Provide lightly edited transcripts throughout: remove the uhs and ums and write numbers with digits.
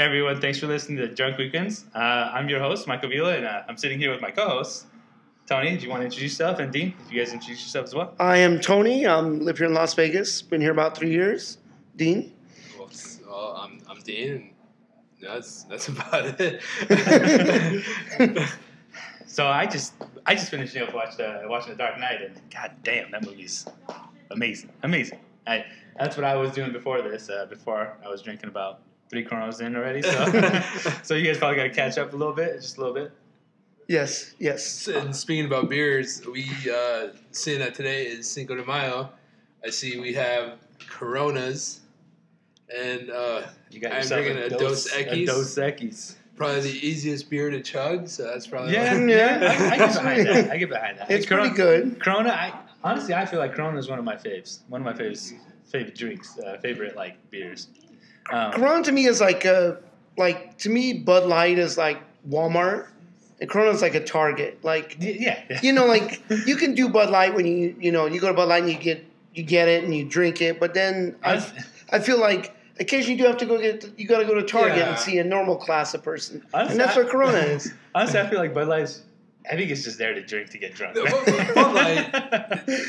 Hey everyone, thanks for listening to Drunk Weekends. I'm your host, Michael Vila, and I'm sitting here with my co-host, Tony. Do you want to introduce yourself? And Dean, if you guys introduce yourself as well. I am Tony. I live here in Las Vegas. Been here about 3 years. Dean? Well, I'm Dean, and that's about it. So I just finished watching The Dark Knight, and god damn, that movie's amazing. That's what I was doing before this. Before I was drinking about 3 Coronas in already, so you guys probably got to catch up just a little bit. Yes. And speaking about beers, we seeing that today is Cinco de Mayo. I see we have Coronas, and You got I'm yourself drinking a Dos Equis. Dos Equis. Probably the easiest beer to chug, so that's probably Yeah. I get behind that. It's pretty good. Corona, honestly, I feel like Corona is one of my faves. One of my favorite drinks, favorite beers. Corona to me is to me, Bud Light is like Walmart, and Corona is like a Target. Yeah. You can do Bud Light when you go to Bud Light and you get it and you drink it, but then I feel like occasionally you do have to you got to go to Target and see a normal class of person, honestly, and that's what Corona is. Honestly, I feel like Bud Light's. I think it's just there to drink to get drunk. Bud Light.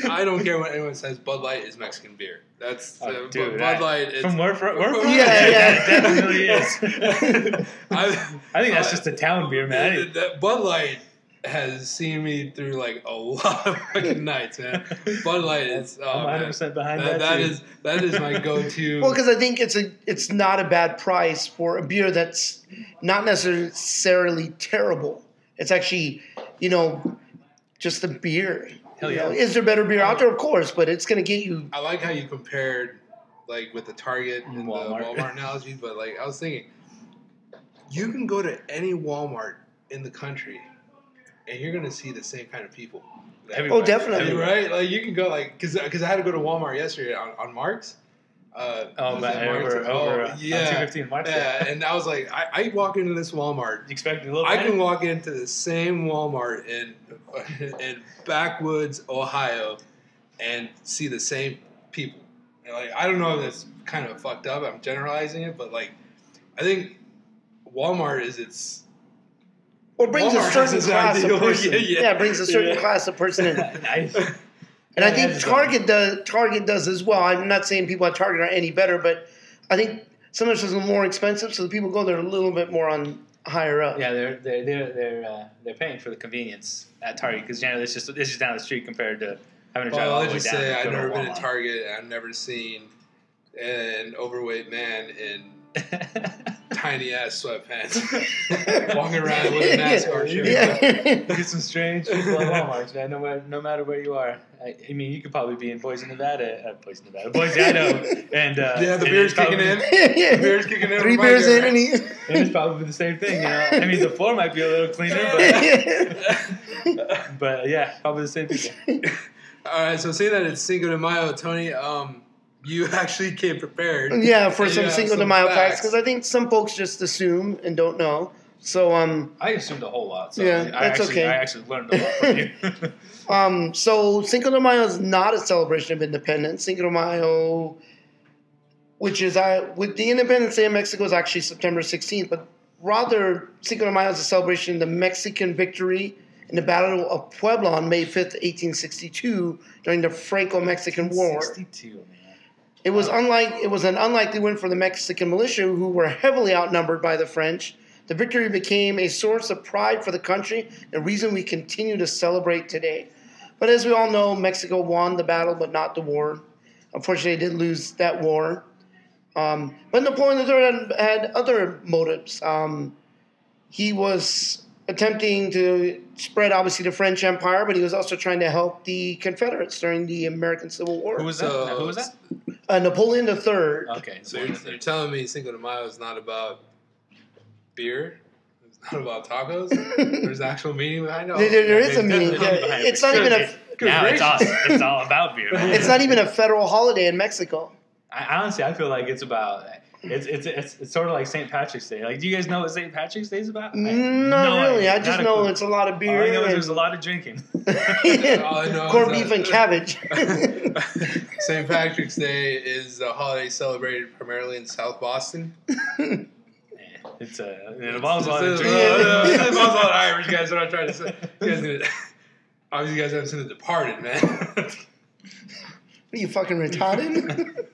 I don't care what anyone says. Bud Light is Mexican beer. That's Bud Light. Is, from where yeah. It definitely is. I think that's just a town beer, man. Bud Light has seen me through a lot of fucking nights, man. Bud Light is. I'm 100% behind that. That is my go-to. Well, because I think it's not a bad price for a beer that's not necessarily terrible. It's actually, just a beer. Hell yeah. Is there better beer out there? Of course, but it's going to get you. I like how you compared, with the Target and Walmart. the Walmart analogy, but I was thinking, you can go to any Walmart in the country, and you're going to see the same kind of people. Oh, definitely. Right? You can go, because I had to go to Walmart yesterday on Mark's. Over 250 in March. Yeah, and I was like, I walk into this Walmart. You expecting a little I better? can walk into the same Walmart in backwoods Ohio and see the same people. And I don't know if that's kind of fucked up. I'm generalizing it, but I think Walmart is its. Well, it brings Walmart a certain has class ideal. of person. Yeah. It brings a certain class of person in. And I think Target does as well. I'm not saying people at Target are any better, but I think sometimes it's a little more expensive, so the people go there a little bit more on higher up. Yeah, they're paying for the convenience at Target because generally it's just down the street compared to having to drive all the way down. I've never been to Target. And I've never seen an overweight man in tiny ass sweatpants walking around with a NASCAR shirt. Yeah. Look at some strange people at Walmart, man. No matter where you are. I mean, you could probably be in Boise, Idaho, and the beer's kicking in. Yeah. The beer's kicking in. 3 beers in, and it's probably the same thing. I mean, the floor might be a little cleaner, but yeah, probably the same people. All right, so seeing that it's Cinco de Mayo, Tony, you actually came prepared. Yeah, for some Cinco de Mayo facts, because because I think some folks just assume and don't know. So I assumed a whole lot. So yeah, that's okay. I actually learned a lot from you. So Cinco de Mayo is not a celebration of independence. Cinco de Mayo, which is with the Independence Day of Mexico, is actually September 16th, but rather Cinco de Mayo is a celebration of the Mexican victory in the Battle of Puebla on May 5th, 1862, during the Franco-Mexican War. 62, man. It was an unlikely win for the Mexican militia, who were heavily outnumbered by the French. The victory became a source of pride for the country, a reason we continue to celebrate today. But as we all know, Mexico won the battle, but not the war. Unfortunately, they did lose that war. But Napoleon III had other motives. He was attempting to spread, obviously, the French Empire, but he was also trying to help the Confederates during the American Civil War. Who was that? Napoleon III. Okay. So you're telling me Cinco de Mayo is not about beer? It's not about tacos? There's actual meaning behind it? There is a meaning. It's not even a... Now it's all about beer. Man. It's not even a federal holiday in Mexico. Honestly, I feel like it's about... It's sort of like St. Patrick's Day. Do you guys know what St. Patrick's Day is about? Not really. I just know it's a lot of beer. All I know is there's a lot of drinking. Corned beef and cabbage. St. Patrick's Day is a holiday celebrated primarily in South Boston. It's it involves a lot of It drinking. involves a lot of Irish guys. What I'm trying to say. Obviously, you guys haven't seen The Departed, man. What are you fucking retarded?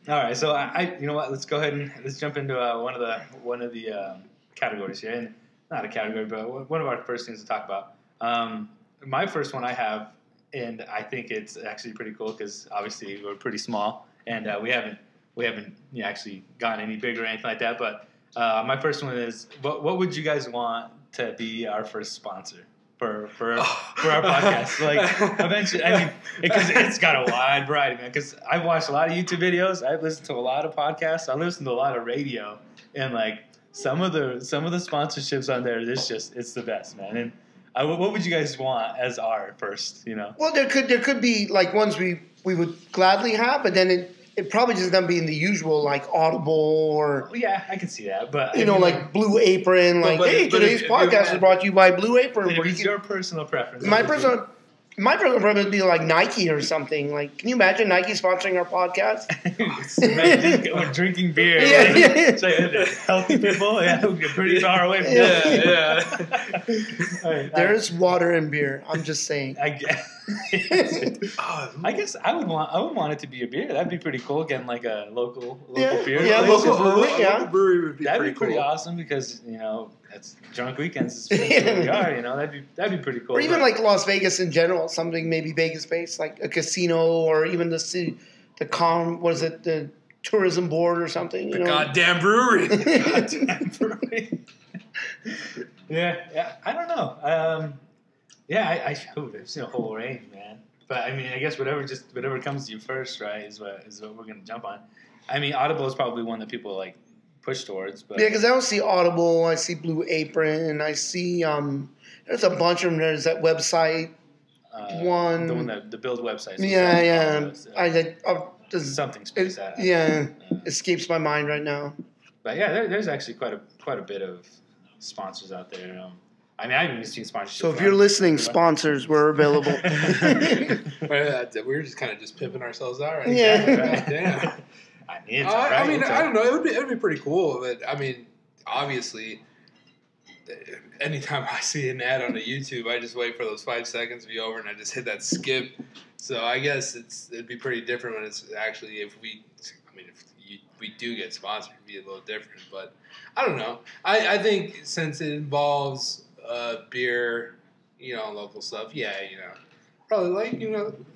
All right, so I you know what? Let's go ahead and let's jump into one of the categories here, and not a category, but one of our first things to talk about. My first one I have, and I think it's actually pretty cool because obviously we're pretty small, and we haven't actually gotten any bigger or anything like that. But my first one is, what would you guys want to be our first sponsor for our podcast? Like eventually, I mean, because it's got a wide variety, man. Because I've watched a lot of YouTube videos, I've listened to a lot of podcasts, I listen to a lot of radio, and like some of the sponsorships on there, it's the best, man. And what would you guys want as our first? You know, Well, there could be like ones we would gladly have, but then it probably just doesn't be in the usual like Audible or well, yeah, I can see that, but you know like Blue Apron. Like, hey, today's podcast is brought to you by Blue Apron. If it's your personal preference, My personal preference would be like Nike or something. Like, can you imagine Nike sponsoring our podcast? We're drinking beer. Yeah, like, yeah. So, healthy people, yeah, we're pretty far away from Yeah. There's water and beer. I'm just saying. I guess. I guess I would want it to be a beer. That'd be pretty cool. Getting like a local beer. Yeah, place. local brewery. Yeah, brewery would be That'd be pretty cool. awesome because that's drunk weekends. Is what we are. That'd be pretty cool. or even like Las Vegas in general. Something maybe Vegas based, like a casino, or even the tourism board or something. The goddamn brewery. Goddamn brewery. Yeah. I don't know. I've seen a whole range, man. But I mean, I guess whatever comes to you first, right, is what we're gonna jump on. I mean, Audible is probably one that people like push towards, but Yeah, because I don't see Audible. I see Blue Apron. I see there's a bunch of them. There's that website. the one that the build website. Yeah. Something space that. Escapes my mind right now. But yeah, there's actually quite a bit of sponsors out there. I mean, I've even seen sponsorships. So if you're listening, sponsors, we're available. We're just kind of pimping ourselves out, right? Yeah. Right, damn. I mean, it's all right. I mean, I don't know. It'd be pretty cool, but I mean, obviously, anytime I see an ad on a YouTube, I just wait for those 5 seconds to be over, and I just hit that skip. So I guess it'd be pretty different when it's actually if we do get sponsored, it'd be a little different. But I don't know. I think since it involves beer, local stuff, probably like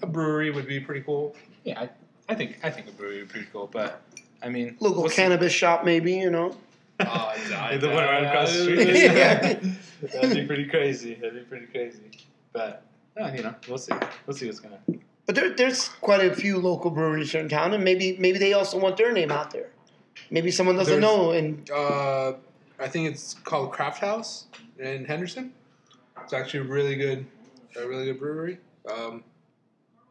a brewery would be pretty cool. Yeah, I think a brewery would be pretty cool, but I mean, Local cannabis shop, maybe, the one right across the street. Yeah. That'd be pretty crazy. But we'll see. We'll see what's gonna. But there's quite a few local breweries here in town, and maybe they also want their name out there. Maybe someone doesn't know. And I think it's called Craft House in Henderson. It's actually a really good brewery.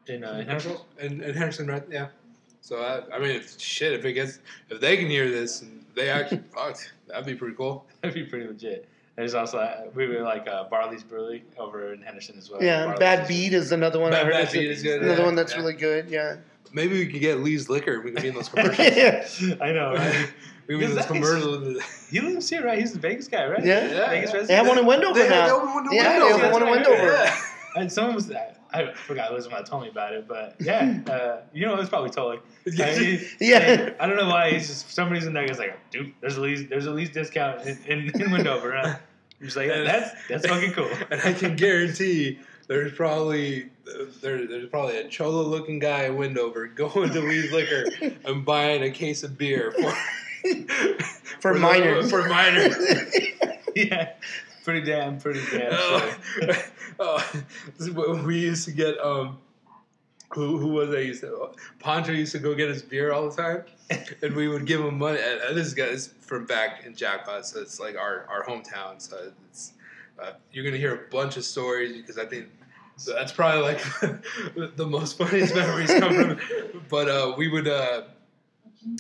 In Henderson? In Henderson, right? Yeah. So if they can hear this and they actually that'd be pretty cool. That'd be pretty legit. There's also we really like Barley's Brewery over in Henderson as well. yeah, Barley's Bad Beat is another one. I heard Bad Beat is good. Another Yeah, one that's yeah. really good. Yeah. Maybe we could get Lee's Liquor. We could be in those commercials. Yeah. I know, right? We could be in those commercials. He lives here, right? He's a Vegas guy, right? Yeah. Vegas resident. They have one in Wendover They now. opened one in Yeah, Wendover. they opened one in That's Wendover. right. And someone was, I forgot who was the one that told me about it, but yeah, it was probably totally. Yeah. I don't know why. He's just, for some reason, that guy's like, dude, there's a lease discount in Wendover. Huh? He's like, that's fucking cool. And I can guarantee there's probably a cholo-looking guy in Wendover going to Lee's Liquor and buying a case of beer For minors. For minors. Yeah, pretty damn sure. We used to get who was that? Poncho used to go get his beer all the time, and we would give him money. And this guy's from back in Jackpot, so it's like our hometown. So it's you're gonna hear a bunch of stories because I think that's probably like the most funniest memories come from. But we would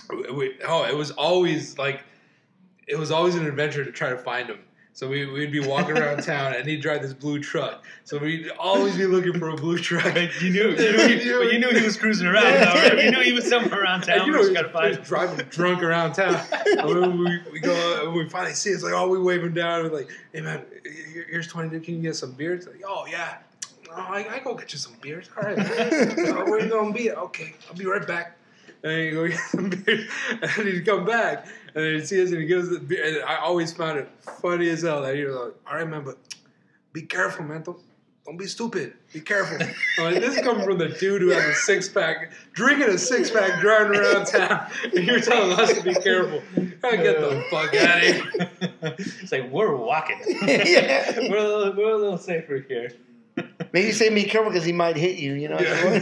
it was always an adventure to try to find him So we'd be walking around town, and he'd drive this blue truck. So we'd always be looking for a blue truck. You knew he was cruising around, though, right? You knew he was somewhere around town. And you know, he's driving drunk around town. And we go, and we finally see it. It's like, oh, we wave him down. We're like, hey, man, here's 20. Can you get some beer? It's like, oh, yeah. Oh, I go get you some beers. All right, man. Where you going to be? Okay, I'll be right back. And he go get some beers. And he'd come back. And then he'd see us, and he gives us the beer. And I always found it funny as hell that he was like, all right, man, but be careful, man. Don't be stupid. Be careful. Like, this is coming from the dude who has a six-pack, drinking a six-pack, driving around town, and you're telling us to be careful. Get the fuck out of here. It's like, we're walking. Yeah. We're a little safer here. Maybe say be careful because he might hit you, you know? Yeah.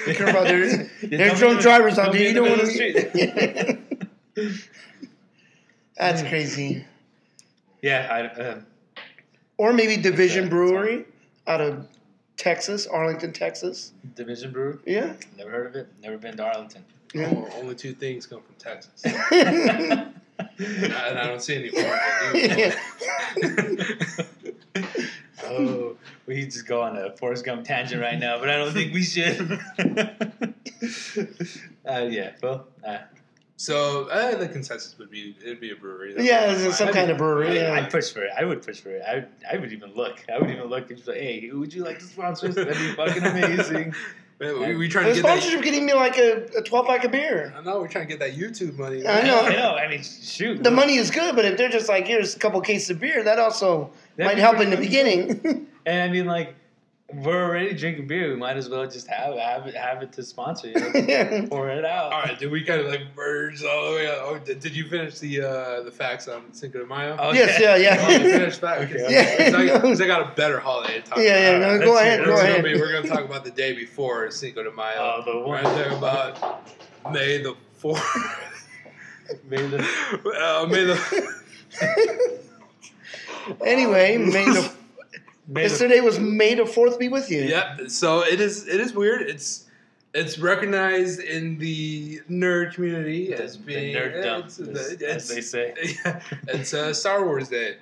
Be careful out there. There's drunk drivers out there. You don't want to... That's crazy. Yeah. Or maybe Division Brewery out of Texas, Arlington, Texas. Division Brewery? Yeah. Never heard of it. Never been to Arlington. Yeah. Oh, only two things come from Texas. And I don't see any orange. Oh, we just go on a Forrest Gump tangent right now, but I don't think we should. Yeah, well. So the consensus would be it'd be a brewery. Yeah, some kind of brewery. Yeah. I'd push for it. I would push for it. I would even look. I would even look and just like, hey, who would you like to sponsor us? That'd be fucking amazing. We trying to The get sponsorship could even be like a 12-pack of beer. I know we're trying to get that YouTube money. I know. I mean, shoot. The money is good, but if they're just like, here's a couple cases of beer, that also That'd might be help in the pretty beginning. And I mean, like, we're already drinking beer. We might as well just have it to sponsor. You know? Yeah. Pour it out. All right, did we kind of like merge all the way out? Oh, did you finish the facts on Cinco de Mayo? Okay. Yes, yeah. Oh, you finished that? Okay. Yeah. Because I got a better holiday to talk Yeah, about. no, go ahead, Let's go hear it. ahead. We're going to talk about the day before Cinco de Mayo. Oh, the one. We're going to talk about May the 4th. Maybe the May the... Anyway, yesterday was May the 4th be with you. Yep. So it is weird. It's recognized in the nerd community as being nerddom, as they say. It's Star Wars Day.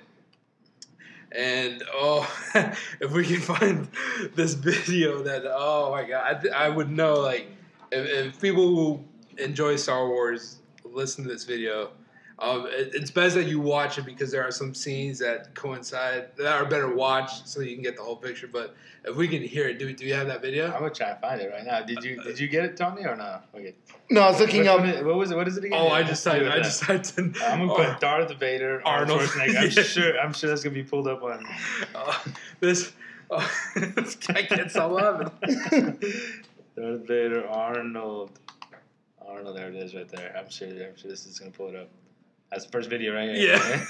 And if we can find this video, that oh my god, I would know. Like, if people who enjoy Star Wars listen to this video, it's best that you watch it because there are some scenes that coincide that are better watched, so you can get the whole picture. But if we can hear it, do you have that video? I'm gonna try to find it right now. Did you get it, Tony, or no? Okay. No, I was looking up. What was it? What is it again? Oh, I just typed in. I'm gonna put Darth Vader, Arnold Schwarzenegger. I'm sure that's gonna be pulled up on. This guy gets so love. Darth Vader, Arnold. There it is, right there. I'm sure this is gonna pull it up. That's the first video right here. Yeah.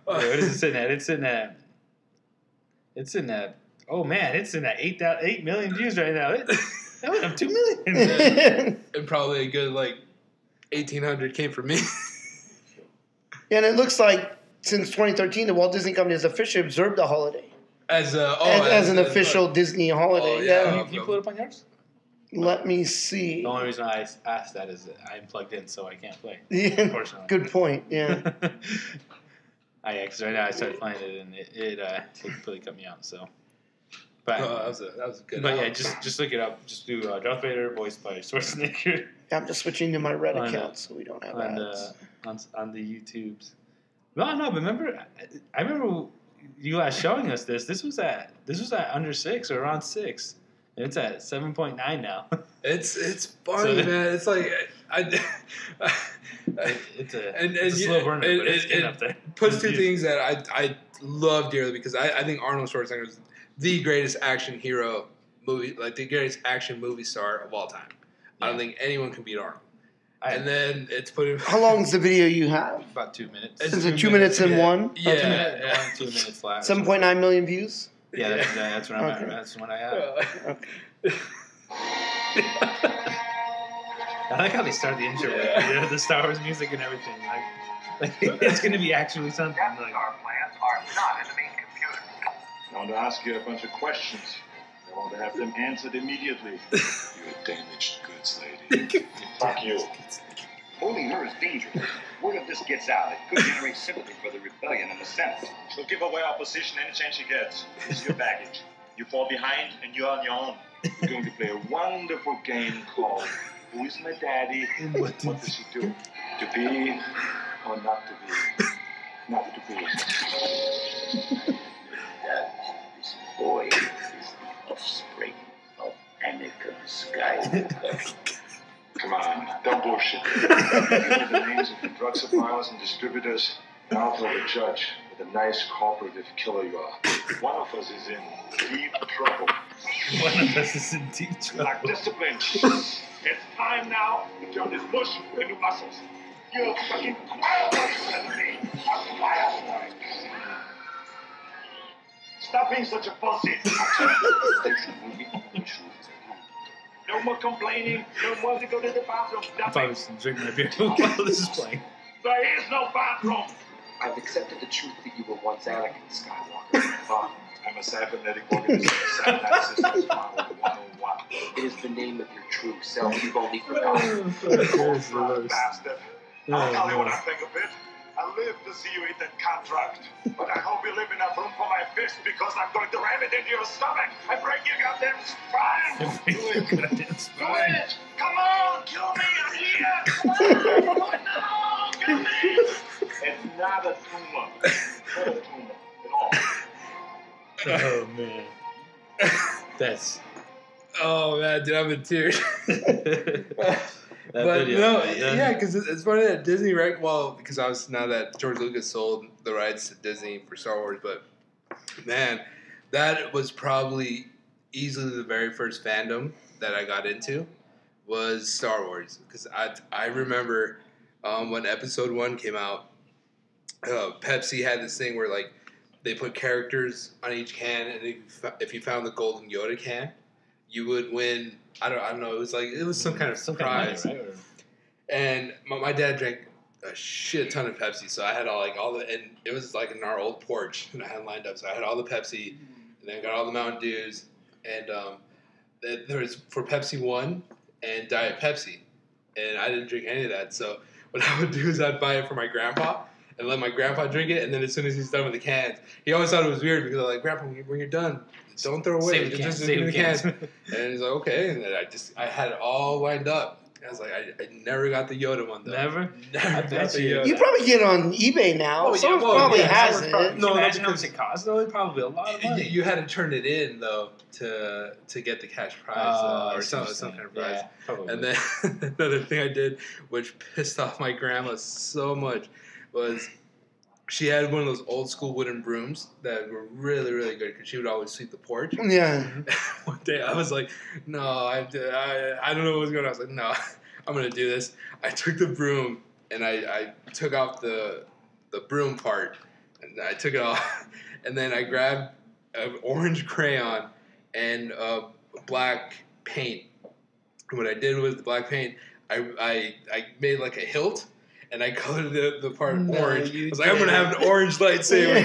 What is it sitting at? It's in that. Oh man, it's in at 8 million views right now. That went up 2 million. And probably a good 1,800 came from me. Yeah, and it looks like since 2013, the Walt Disney Company has officially observed the holiday As an official Disney holiday. Oh, yeah. Can you pull it up on yours? Let me see. The only reason I asked that is that I'm plugged in, so I can't play. Yeah. Unfortunately. Good point. Yeah. Because right now I started playing it and it completely cut me out. So, but that was a good. But yeah, just look it up. Just do Darth Vader voiced by Schwarzenegger. I'm just switching to my Red On, account so we don't have ads. on the YouTubes. No, but remember, I remember you guys showing us this. This was at under 6 or around 6. And it's at 7.9 now. It's funny, man. It's like it's a slow burner, but it's getting up there. Puts two things that I love dearly because I think Arnold Schwarzenegger is the greatest action hero movie, like the greatest action movie star of all time. Yeah. I don't think anyone can beat Arnold. And then it's put in. How long is the video you have? About 2 minutes. Is it 2 minutes and one? Yeah. 2 minutes flat. 7.9 million views? Yeah, that's what I'm at. That's what I have. Okay. I like how they start the intro with the Star Wars music and everything. Like it's going to be actually something. Our plans are not in the main computer. I want to ask you a bunch of questions. I want to have them answered immediately. You're damaged goods, lady. Fuck you. Holding her is dangerous. Word of this gets out, it could generate sympathy for the rebellion in the Senate. She'll give away our position any chance she gets. It's your baggage. You fall behind, and you're on your own. We're going to play a wonderful game called Who is My Daddy? What does he do? To be or not to be? Not to be. This boy is the offspring of Anakin Skywalker. Come on, don't bullshit. Give me the names of the drug suppliers and distributors, and I'll tell the judge what a nice cooperative killer you are. One of us is in deep trouble. One of us is in deep trouble. Like discipline. It's time now to turn this bush into muscles. You fucking quiet to me. A quiet boy. Stop being such a pussy. No more complaining. No more to go to the bathroom. I probably should drink my beer while this is playing. There is no bathroom. I've accepted the truth that you were once Anakin Skywalker. I'm a cybernetic organism. Cybernetic systems model 101. It is the name of your true self you've only forgotten. Cold-blooded bastard. I'll tell you what I think of it. I live to see you eat that contract. But I hope you leave enough room for my fist because I'm going to ram it into your stomach and break your goddamn spine. Do it. Come on, kill me. I'm here. Come on. No, kill me. It's not a tumor. Not a tumor at all. Oh man, that's. Oh man, dude, I'm in tears. That But video, no, man. yeah, because it's funny that Disney, right? Well, because I was now that George Lucas sold the rights to Disney for Star Wars, but man, that was probably easily the very first fandom that I got into was Star Wars. Because I remember when Episode 1 came out, Pepsi had this thing where like they put characters on each can, and if you found the golden Yoda can, you would win. I don't know. It was some kind of surprise. Kind of money, right? And my dad drank a shit ton of Pepsi, so I had all the, and it was like in our old porch, and I had lined up, so I had all the Pepsi, and then got all the Mountain Dews, and there was for Pepsi One and Diet Pepsi, and I didn't drink any of that. So what I would do is I'd buy it for my grandpa and let my grandpa drink it, and then as soon as he's done with the cans, he always thought it was weird because I'm like, Grandpa, when you're done, don't throw away. Save the cans, Just save give me the cans. And he's like, okay. And then I had it all lined up. I was like, I never got the Yoda one though. Never. Never got the Yoda. You probably get it on eBay now. Oh, yeah, Someone well, probably yeah, has someone it. probably- No, No, imagine how because- much it costs though. It's probably a lot of money. You had to turn it in though to get the cash prize I or see some what you're kind of saying. prize. Yeah, probably. And then another thing I did, which pissed off my grandma so much, was she had one of those old school wooden brooms that were really, really good because she would always sweep the porch. Yeah. One day I was like, no, I don't know what was going on. I was like, no, I'm going to do this. I took the broom and I took off the broom part and I took it off. And then I grabbed an orange crayon and black paint. And what I did with the black paint, I made like a hilt. And I colored the part orange. I was like, I'm gonna have an orange lightsaber.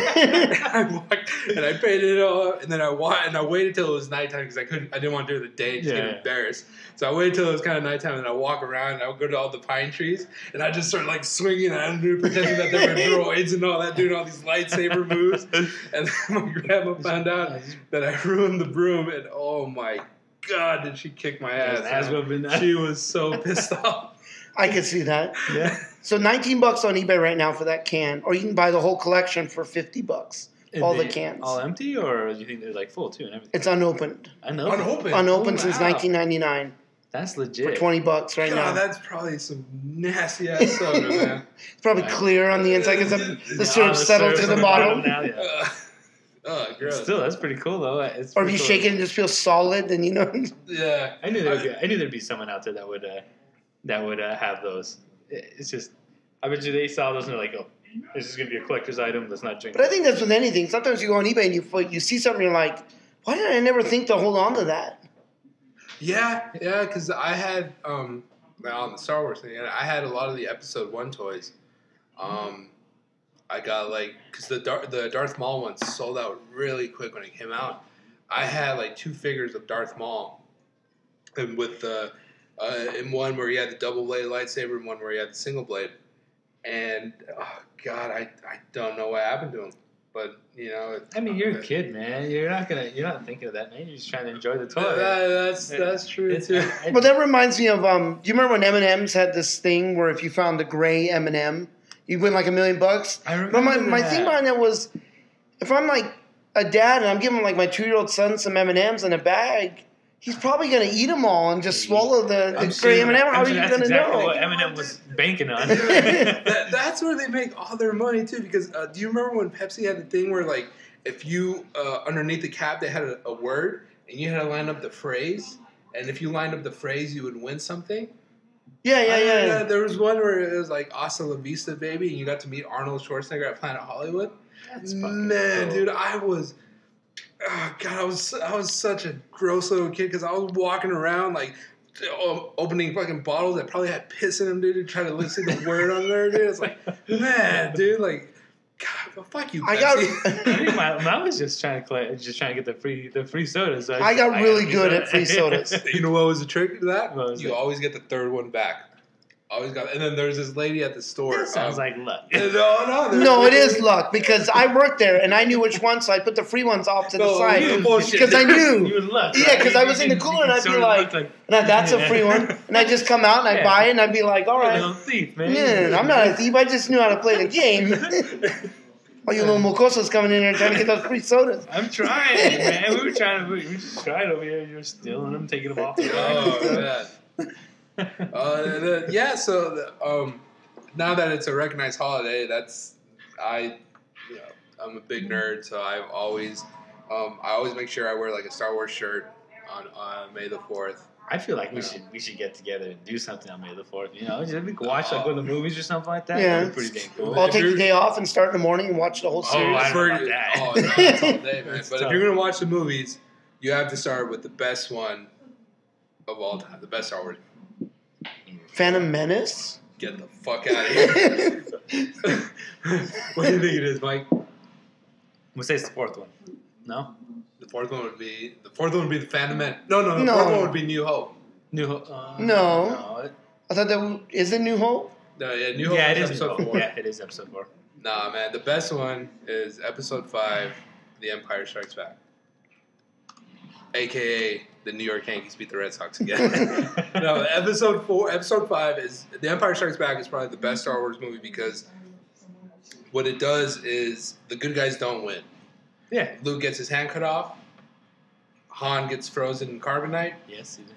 and I painted it all up. And then I waited till it was nighttime because I didn't want to do it in the day and just get embarrassed. So I waited till it was kind of nighttime, and I walk around and I would go to all the pine trees, and I just start like swinging and pretending that they were droids and all that, doing all these lightsaber moves. And then my grandma found out that I ruined the broom, and oh my God, did she kick my ass? She was so pissed off. I could see that. Yeah. So $19 on eBay right now for that can, or you can buy the whole collection for $50. All the cans. All empty, or do you think they're like full too and everything? It's unopened. Unopened. Unopened Oh, since wow. 1999 That's for legit. $20 right God, now. that's probably some nasty ass soda, man. It's probably clear on the inside because the Yeah, syrup settled to the bottom. Now, yeah. Oh, gross. Still, that's pretty cool though. It's Or if pretty you cool. shake it and just feels solid, then you know. Yeah. I knew there'd be someone out there that would have those. It's just, I bet you they saw those and they're like, oh, this is gonna be a collector's item. Let's not drink. But I think that's with anything. Sometimes you go on eBay and you see something, you're like, why did I never think to hold on to that? Yeah, because I had, on the Star Wars thing, I had a lot of the Episode 1 toys. I got, because the Darth Maul one sold out really quick when it came out. I had, 2 figures of Darth Maul, and with the In one where he had the double blade lightsaber, and one where he had the single blade. And oh God, I don't know what happened to him. But you know, I mean, you're a kid, man. You're not thinking of that, man. You're just trying to enjoy the toy. That's true too. Well, that reminds me of. Do you remember when M&M's had this thing where if you found the gray M&M, you win like $1 million? I remember But my thing behind that was, if I'm like a dad and I'm giving like my 2-year-old son some M&M's in a bag, he's probably gonna eat them all and just swallow the gray M&M. How are you that's gonna exactly know? what Eminem was banking on. That's where they make all their money too. Because do you remember when Pepsi had the thing where like if you underneath the cap they had a word and you had to line up the phrase, and if you lined up the phrase you would win something. Yeah. There was one where it was like "Hasta la vista, baby," and you got to meet Arnold Schwarzenegger at Planet Hollywood. That's fucking Man, cool. dude, I was such a gross little kid because I was walking around like opening fucking bottles that probably had piss in them, dude, to try to listen to the word on there, dude. It's like, man, dude, like, God, well, fuck you, Pepsi. Mine was just trying to get the free sodas. So I got really good at free sodas. You know what was the trick to that? What was You it? always get the third one back. Always got, and then there's this lady at the store. That sounds like luck. No, it is luck because I worked there and I knew which one, so I put the free ones off to the No, side you bullshit. because I knew. You would luck. Yeah, because I was in the cooler and I'd be like, that's a free one, and I just come out and I buy it and I'd be like, all You're a right, little thief, man. yeah, I'm not a thief. I just knew how to play the game. All you little mocosos coming in there trying to get those free sodas. I'm trying, man. We just tried over here. You're stealing them, taking them off the Oh man. So now that it's a recognized holiday, I'm a big nerd, so I always make sure I wear like a Star Wars shirt on May the 4th. I feel like we should get together and do something on May the 4th. You know, we could watch like go to the movies or something like that. Yeah. That'd be pretty dang cool. I'll take the day off and start in the morning and watch the whole series. I don't know about that. Oh, no, it's all day, man. It's But tough. if you're gonna watch the movies, you have to start with the best one of all time, the best Star Wars. Phantom Menace? Get the fuck out of here. What do you think it is, Mike? We'll say it's the 4th one. No? The fourth one would be the Phantom Menace. No. The No. fourth one would be New Hope. New Hope. No. I thought is it New Hope? No, yeah, New Hope Yeah, is it is episode New Hope. 4. Yeah, it is episode 4. Nah, man, the best one is episode 5, The Empire Strikes Back. AKA the New York Yankees beat the Red Sox again. No, episode 5 is The Empire Strikes Back is probably the best Star Wars movie because what it does is the good guys don't win. Yeah. Luke gets his hand cut off. Han gets frozen in carbonite. Yes, he did.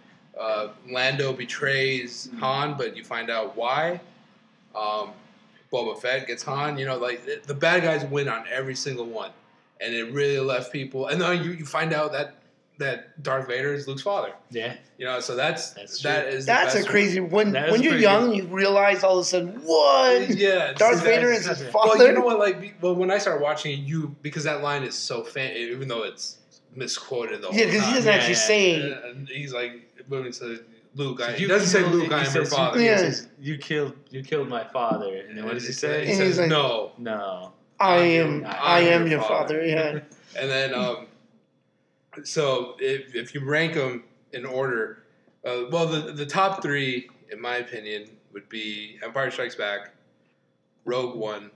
Lando betrays Han, but you find out why. Boba Fett gets Han. You know, like the bad guys win on every single one, and it really left people. And then you find out that Darth Vader is Luke's father. Yeah. You know, so that's true. That's a crazy when That is when you're pretty young, good. you realize all of a sudden what? Yeah, Darth see, Vader that's- is his Well, father. you know what? When I started watching it, because that line is so even though it's misquoted the whole Yeah, because he time. doesn't actually say. And he's like moving to Luke. He You doesn't say killed- Luke, I he am your says, father. Yeah. He says, you killed my father. And then what does he say? He And says he's like, no. No. I am your father. Yeah. And then, so if you rank them in order, the top 3, in my opinion, would be Empire Strikes Back, Rogue One,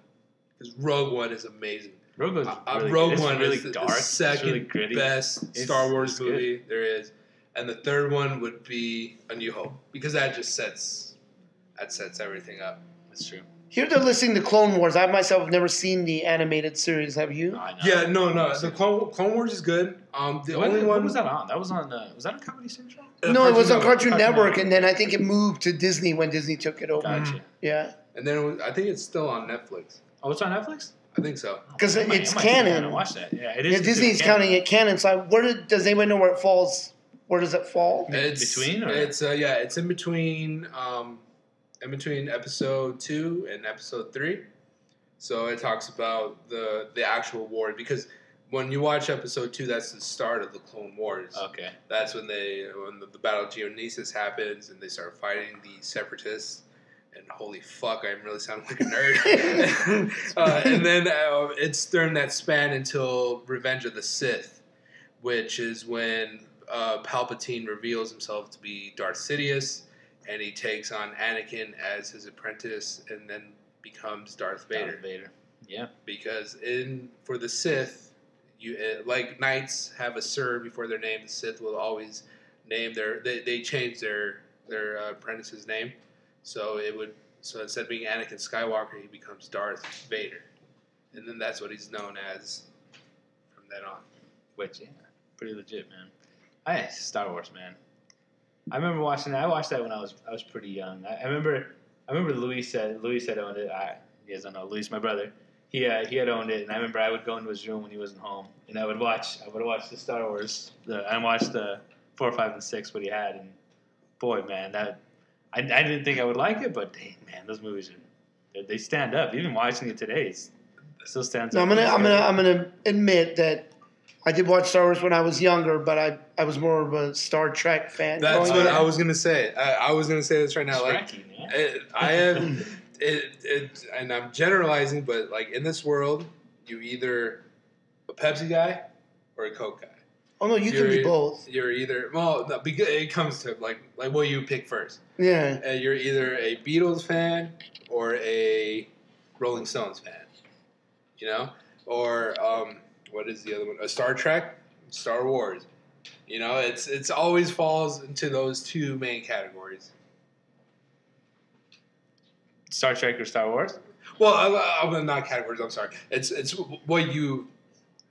because Rogue One is amazing. Rogue One really is the dark. second it's really gritty. best Star Wars it's good. movie there is, and the third one would be A New Hope because that just sets everything up. That's true. Here they're listing the Clone Wars. I myself have never seen the animated series. Have you? I know. Yeah, no. The Clone Wars is good. The only what one was that on? That was on. Was that a Comedy Central? No, it was on Cartoon Cartoon Network, Network. and then I think it moved to Disney when Disney took it over. Gotcha. Yeah, And then I think it's still on Netflix. Oh, it's on Netflix. I think so. because I might it's sit down and canon. watch that. Yeah, it Yeah, is. Disney's counting it canon. So does anybody know where it falls? Where does it fall? It's Between, or? It's it's in between. In between episode 2 and episode 3. So it talks about the actual war because when you watch episode 2, that's the start of the Clone Wars. Okay. That's when the Battle of Geonosis happens and they start fighting the Separatists. And holy fuck, I'm really sounding like a nerd. And then it's during that span until Revenge of the Sith, which is when Palpatine reveals himself to be Darth Sidious. and he takes on Anakin as his apprentice, and then becomes Darth Vader. Darth Vader. Yeah. Because for the Sith, like knights have a Sir before their name. The Sith will always name they change their apprentice's name. So instead of being Anakin Skywalker, he becomes Darth Vader, and then that's what he's known as from then on. Which, yeah, pretty legit, man. Star Wars, man. I remember watching that. I watched that when I was pretty young. I remember Luis had owned it. You guys don't know Luis, my brother. He had owned it, and I remember I would go into his room when he wasn't home, and I would watch the Star Wars. I watched the 4, 5, and 6 what he had, and boy, man, that I didn't think I would like it, but dang, man, those movies they stand up. Even watching it today, it still stands up. I'm gonna admit that I did watch Star Wars when I was younger, but I was more of a Star Trek fan. That's what I was gonna say. I was gonna say this right now. Like, I have it, and I'm generalizing, but like in this world, you either a Pepsi guy or a Coke guy. Oh no, you can be both. You're either because it comes to like what you pick first. Yeah. You're either a Beatles fan or a Rolling Stones fan. You know, or what is the other one? A Star Trek, Star Wars. You know, it's always falls into those two main categories. Star Trek or Star Wars? Well, I'm not categories. I'm sorry. It's what you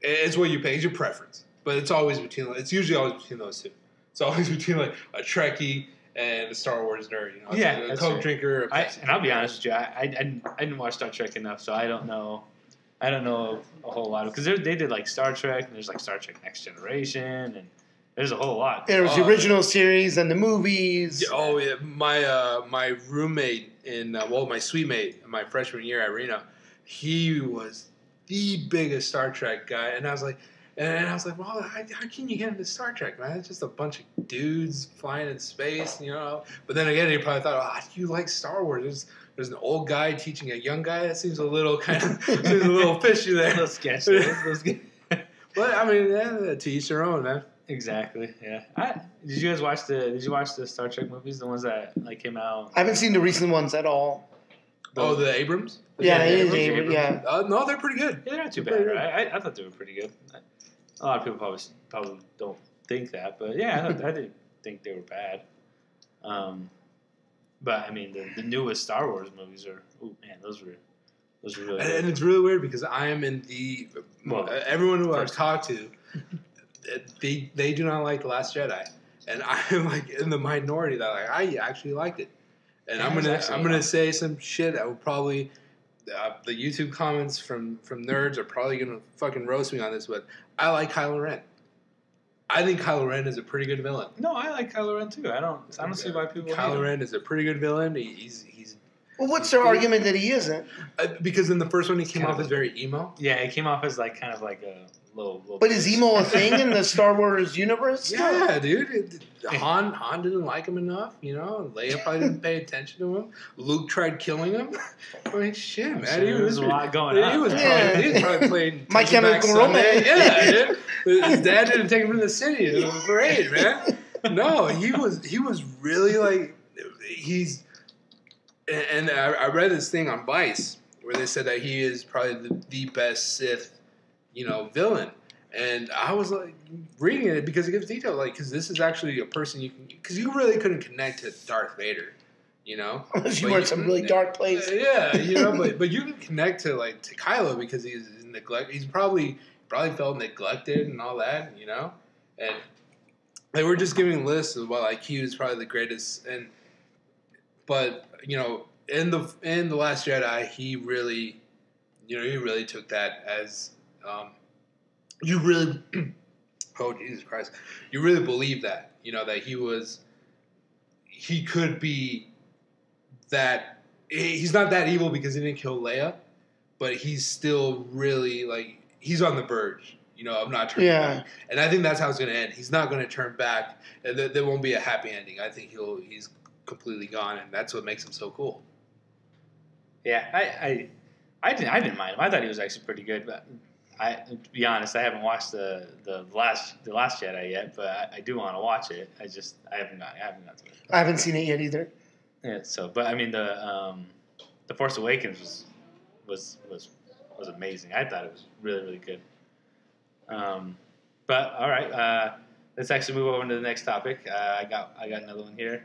pick. It's your preference, but it's usually always between those two. It's always between like a Trekkie and a Star Wars nerd. You know, yeah, like a Coke drinker. And I'll be honest with you, I didn't watch Star Trek enough, so I don't know a whole lot because they did like Star Trek, and there's like Star Trek Next Generation, and there's a whole lot. There was the original series and the movies. Oh yeah, my roommate my suite mate in my freshman year at Reno, he was the biggest Star Trek guy, and I was like, well, how can you get into Star Trek, man? It's just a bunch of dudes flying in space, you know. But then again, he probably thought, do you like Star Wars? There's an old guy teaching a young guy. That seems a little fishy there. A little sketchy. But I mean, yeah, to each their own, man. Exactly. Yeah. Did you watch the Star Trek movies? The ones that like came out. I haven't seen the recent ones at all. The Abrams. Yeah, Abrams. Yeah. No, they're pretty good. Yeah, they're not too bad. Right? I thought they were pretty good. A lot of people probably don't think that, but yeah, I didn't think they were bad. But I mean, the newest Star Wars movies are. Oh man, those were really. And it's really weird because I am in the everyone who I've talked to, they do not like The Last Jedi, and I'm like in the minority that like I actually liked it, and I'm gonna say some shit that will probably the YouTube comments from nerds are probably gonna fucking roast me on this, but I like Kylo Ren. I think Kylo Ren is a pretty good villain. No, I like Kylo Ren too. I don't see why people. Kylo Ren is a pretty good villain. He's. Well, what's their argument that he isn't? Because in the first one, he came off as very emo. Yeah, it came off as like kind of like a little. But is emo a thing in the Star Wars universe? Yeah, dude. Han didn't like him enough, you know. Leia probably didn't pay attention to him. Luke tried killing him. I mean, shit, man. There was a lot going on. He was probably playing My Chemical Romance. Yeah, dude. His dad didn't take him to the city. It was great, man. No, he was really like he's. And I read this thing on Vice where they said that he is probably the best Sith, villain. And I was like reading it because it gives detail, like because this is actually a person because you really couldn't connect to Darth Vader, Unless you were in some really dark place. Yeah, but you can connect to Kylo because he's neglect. He's probably felt neglected and all that, And they were just giving lists of what he was probably the greatest But in the Last Jedi, he really took that as you really. Oh Jesus Christ! You really believe that that he could be that. He's not that evil because he didn't kill Leia, but he's still really he's on the verge. Of not turning back, and I think that's how it's going to end. He's not going to turn back. There won't be a happy ending. I think he's completely gone, and that's what makes him so cool. Yeah, I didn't mind him. I thought he was actually pretty good, but to be honest, I haven't watched the last Jedi yet, but I do want to watch it. I haven't got to it. I haven't seen it yet either. Yeah. So, but I mean, the Force Awakens was amazing. I thought it was really really good. But all right, let's actually move over to the next topic. I got another one here.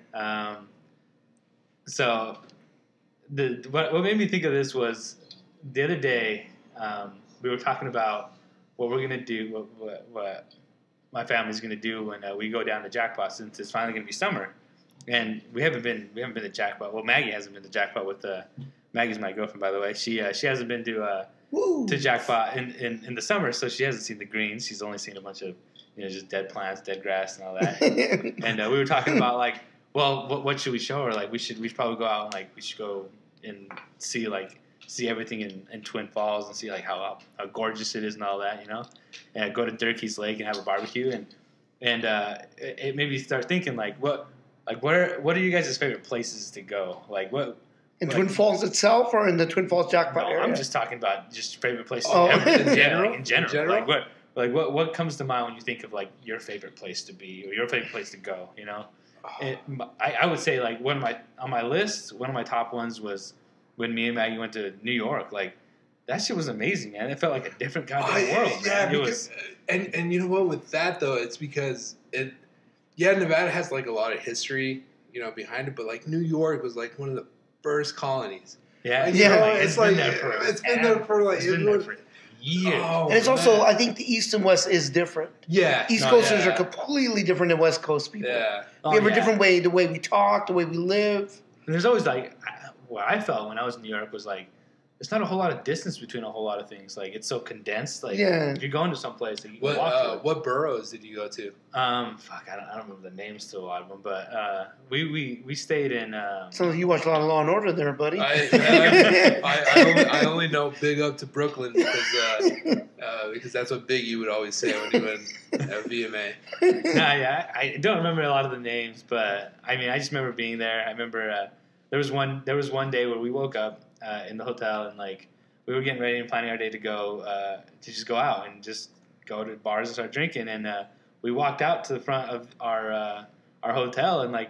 So what made me think of this was the other day we were talking about what we're gonna do, what my family's gonna do when we go down to Jackpot, since it's finally gonna be summer, and we haven't been to Jackpot. Well, Maggie hasn't been to Jackpot with Maggie's my girlfriend, by the way. She hasn't been to Jackpot in the summer, so she hasn't seen the greens. She's only seen a bunch of just dead plants, dead grass, and all that. And we were talking about like, well, what should we show her? Like we should probably go out and like we should go and see everything in Twin Falls and see like how gorgeous it is and all that, and go to Durkee's Lake and have a barbecue and it made me start thinking like what are you guys' favorite places to go? Like what in Twin Falls itself or in the Twin Falls Jackpot area? I'm just talking about just favorite places in general. In general? Like what comes to mind when you think of like your favorite place to be or your favorite place to go? I would say like on my list, one of my top ones was when me and Maggie went to New York. Like that shit was amazing, man. It felt like a different goddamn world. Yeah, man. And you know what? With that though, it's because Nevada has like a lot of history, behind it. But like New York was like one of the first colonies. Yeah, it's been there for years. And it's also, I think the East and West is different. Yeah. East Coasters are completely different than West Coast people. Yeah. We have a different way, the way we talk, the way we live. And there's always like, what I felt when I was in New York was like, there's not a whole lot of distance between a whole lot of things. Like it's so condensed. Like if you're going to some place, like, you can walk to it. What boroughs did you go to? I don't remember the names to a lot of them, but we stayed in. So you watch a lot of Law and Order there, buddy. I only know Big Up to Brooklyn because that's what Biggie would always say when he went at VMA. I don't remember a lot of the names, but I mean, I just remember being there. I remember there was one day where we woke up in the hotel and like we were getting ready and planning our day to go to just go out and just go to bars and start drinking, and we walked out to the front of our hotel and like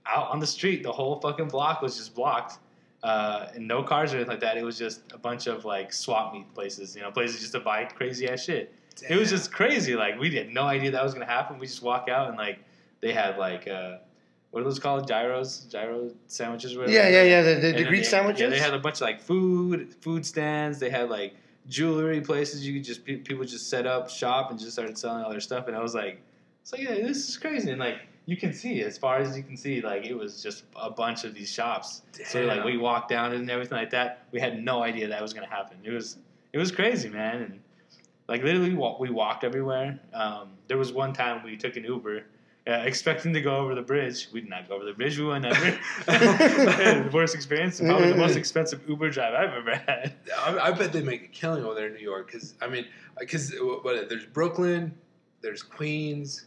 out on the street, the whole fucking block was just blocked, and no cars or anything like that. It was just a bunch of like swap meet places, places just to buy crazy ass shit. Damn. It was just crazy. Like we had no idea that was gonna happen. We just walk out and like they had like what are those called? Gyro sandwiches? Whatever. Yeah. The Greek sandwiches. Yeah, they had a bunch of like food stands. They had like jewelry places. You could just people just set up shop and just started selling all their stuff. And I was like, yeah, this is crazy. And like you can see, as far as you can see, like it was just a bunch of these shops. Damn. So like we walked down it and everything like that. We had no idea that was gonna happen. It was crazy, man. And like literally we walked everywhere. There was one time we took an Uber. Expecting to go over the bridge. We did not go over the bridge. We went under. The worst experience. Probably the most expensive Uber drive I've ever had. I bet they make a killing over there in New York. Because there's Brooklyn, there's Queens,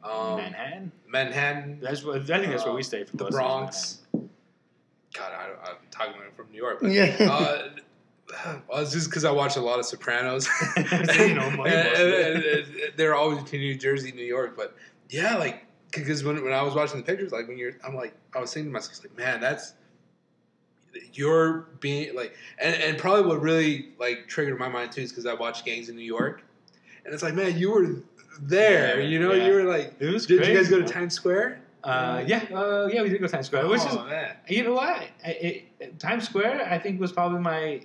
Manhattan. I think that's where we stayed for the most Bronx. God, I'm talking about it from New York. But, well, it's just because I watch a lot of Sopranos. And they're always between New Jersey and New York. But yeah, like, because when I was watching the pictures, like, I was thinking to myself, like, man, you're being, like, and probably what really, like, triggered my mind, too, is because I watched Gangs in New York. And it's like, man, you were there, you were like, it was did crazy, you guys go to Times Square? Yeah, we did go to Times Square. Which is, man. You know what? Times Square, I think, was probably my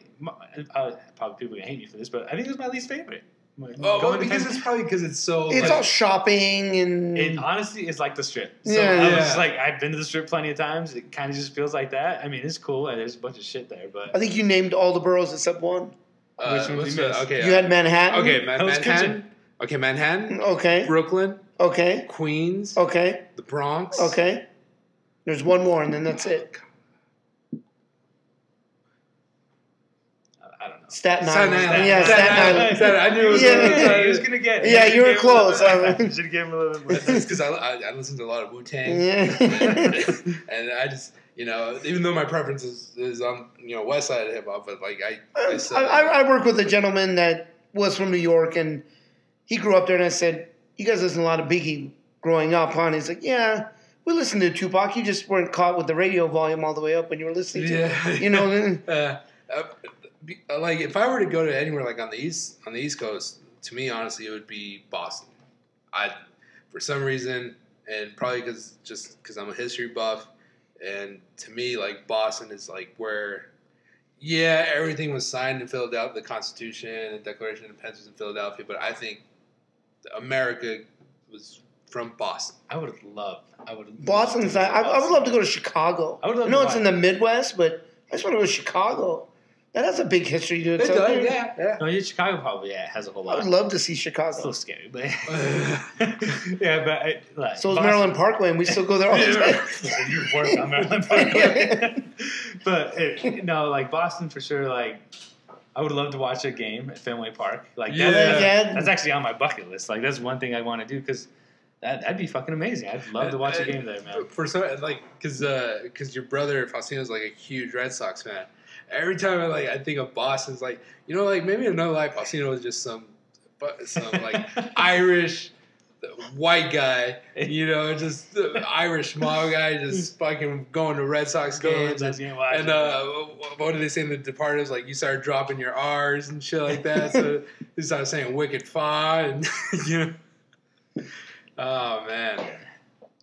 probably people are gonna hate me for this, but I think it was my least favorite. Because it's so. It's all shopping and. It honestly is like the Strip. So Yeah. I was just like, I've been to the Strip plenty of times. It kind of just feels like that. I mean, it's cool. There's a bunch of shit there, but I think you named all the boroughs except one. Which one did you miss? Okay, You had Manhattan. okay, Hell's Manhattan. Kitchen. Okay, Manhattan. Okay. Brooklyn. Okay. Queens. Okay. The Bronx. Okay. There's one more, and then that's it. I don't know. Staten Staten Island. Island. Yeah, Staten Island. I knew it was Yeah. He was gonna get it. Yeah, you were close. Should have given him a little bit more. That's because I listen to a lot of Wu-Tang. Yeah. And I just, even though my preference is on, west side of hip-hop, but like I still... I work with a gentleman that was from New York, and he grew up there, and I said, you guys listen to a lot of Biggie growing up, huh? And he's like, yeah. We listened to Tupac. You just weren't caught with the radio volume all the way up when you were listening to it. You know. Like if I were to go to anywhere like on the East Coast, to me honestly it would be Boston. For some reason, and probably because I'm a history buff, and to me like Boston is like where, yeah, everything was signed in Philadelphia, the Constitution and Declaration of Independence was in Philadelphia, but I think America was from Boston. Boston's. I would love to go to Chicago. I know it's in the Midwest, but I just want to go to Chicago. That has a big history to it. Yeah. No, Chicago probably has a whole lot. I would love to see Chicago. It's a little scary, but yeah, but so is Maryland Parkway, and we still go there all the time. You work on Maryland Parkway, but like Boston for sure. Like, I would love to watch a game at Fenway Park. Like, that's actually on my bucket list. Like, that's one thing I want to do because that'd be fucking amazing. I'd love to watch a game there, man. For some, like, because your brother Faustino's like a huge Red Sox fan. Every time I think of Boston, it's like, like maybe in another life, Faustino was just some like Irish white guy, just Irish small guy, just fucking going to Red Sox games. And what did they say in The Departed? It was like you started dropping your R's and shit like that. So he started saying "wicked fa" and oh man.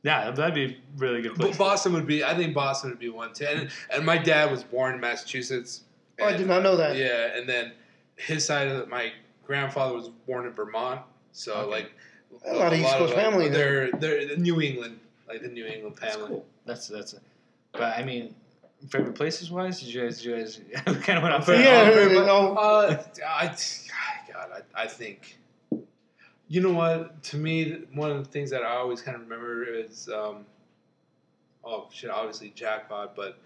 Yeah, that'd be a really good place. I think Boston would be one too. And my dad was born in Massachusetts. I did not know that. Yeah, and then his side of my grandfather was born in Vermont. So like a lot of East Coast family. They're New England, like the New England family. That's cool. But I mean, favorite places wise, did you guys kind of went off? I think. You know what? To me, one of the things that I always kind of remember is, obviously Jackpot, but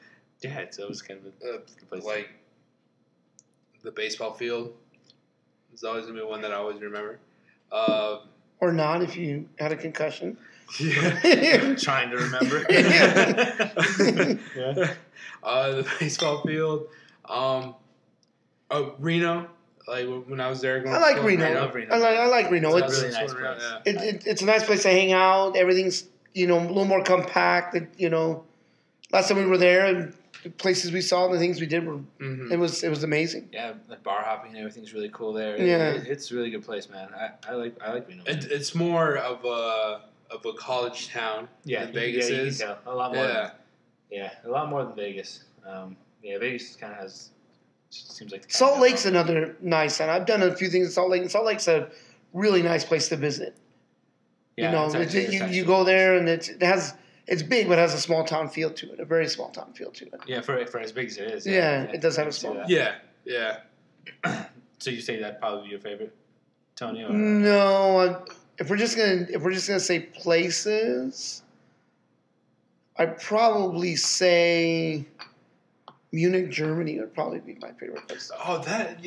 yeah, it's always kind of a good place. Like the baseball field is always gonna be one that I always remember. Or not if you had a concussion. Yeah, trying to remember. Yeah. The baseball field. Reno. Like when I was there, I like Reno. I like Reno. It's a really nice place. It's a nice place to hang out. Everything's a little more compact. Last time we were there, and the places we saw and the things we did were it was amazing. Yeah, the bar hopping and everything's really cool there. Yeah, it's a really good place, man. I like Reno. It's more of a college town. Yeah, than Vegas is. You can tell. A lot more. A lot more than Vegas. Vegas kind of has. Seems like Salt Lake's another nice one. I've done a few things in Salt Lake, and Salt Lake's a really nice place to visit. Yeah, you go there, and it's big, but it has a small town feel to it, a very small town feel to it. Yeah, for as big as it is. Yeah, it does have a small. Yeah. So you say that'd probably be your favorite, Tony? Or? No, if we're just gonna say places, I'd probably say Munich, Germany would probably be my favorite place. Oh, that's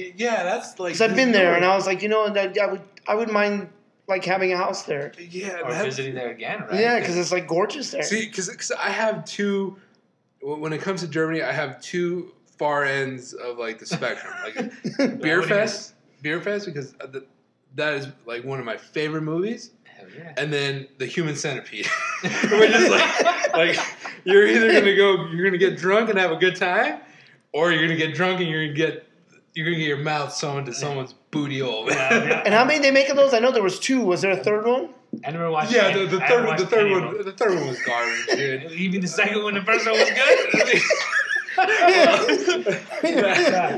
like. Because I've been there, and I was like, I wouldn't mind like having a house there. Yeah, or visiting there again, right? Yeah, because it's like gorgeous there. See, because I have two. When it comes to Germany, I have two far ends of like the spectrum, like Beer Fest, because that is like one of my favorite movies. Hell yeah. And then The Human Centipede, which is like you're either you're gonna get drunk and have a good time, or you're gonna get drunk and you're gonna get your mouth sewn to someone's booty hole. And how many they make of those? I know there was two. Was there a third one? I never watched. Yeah, the third one was garbage, dude. Even the second one, the first one was good.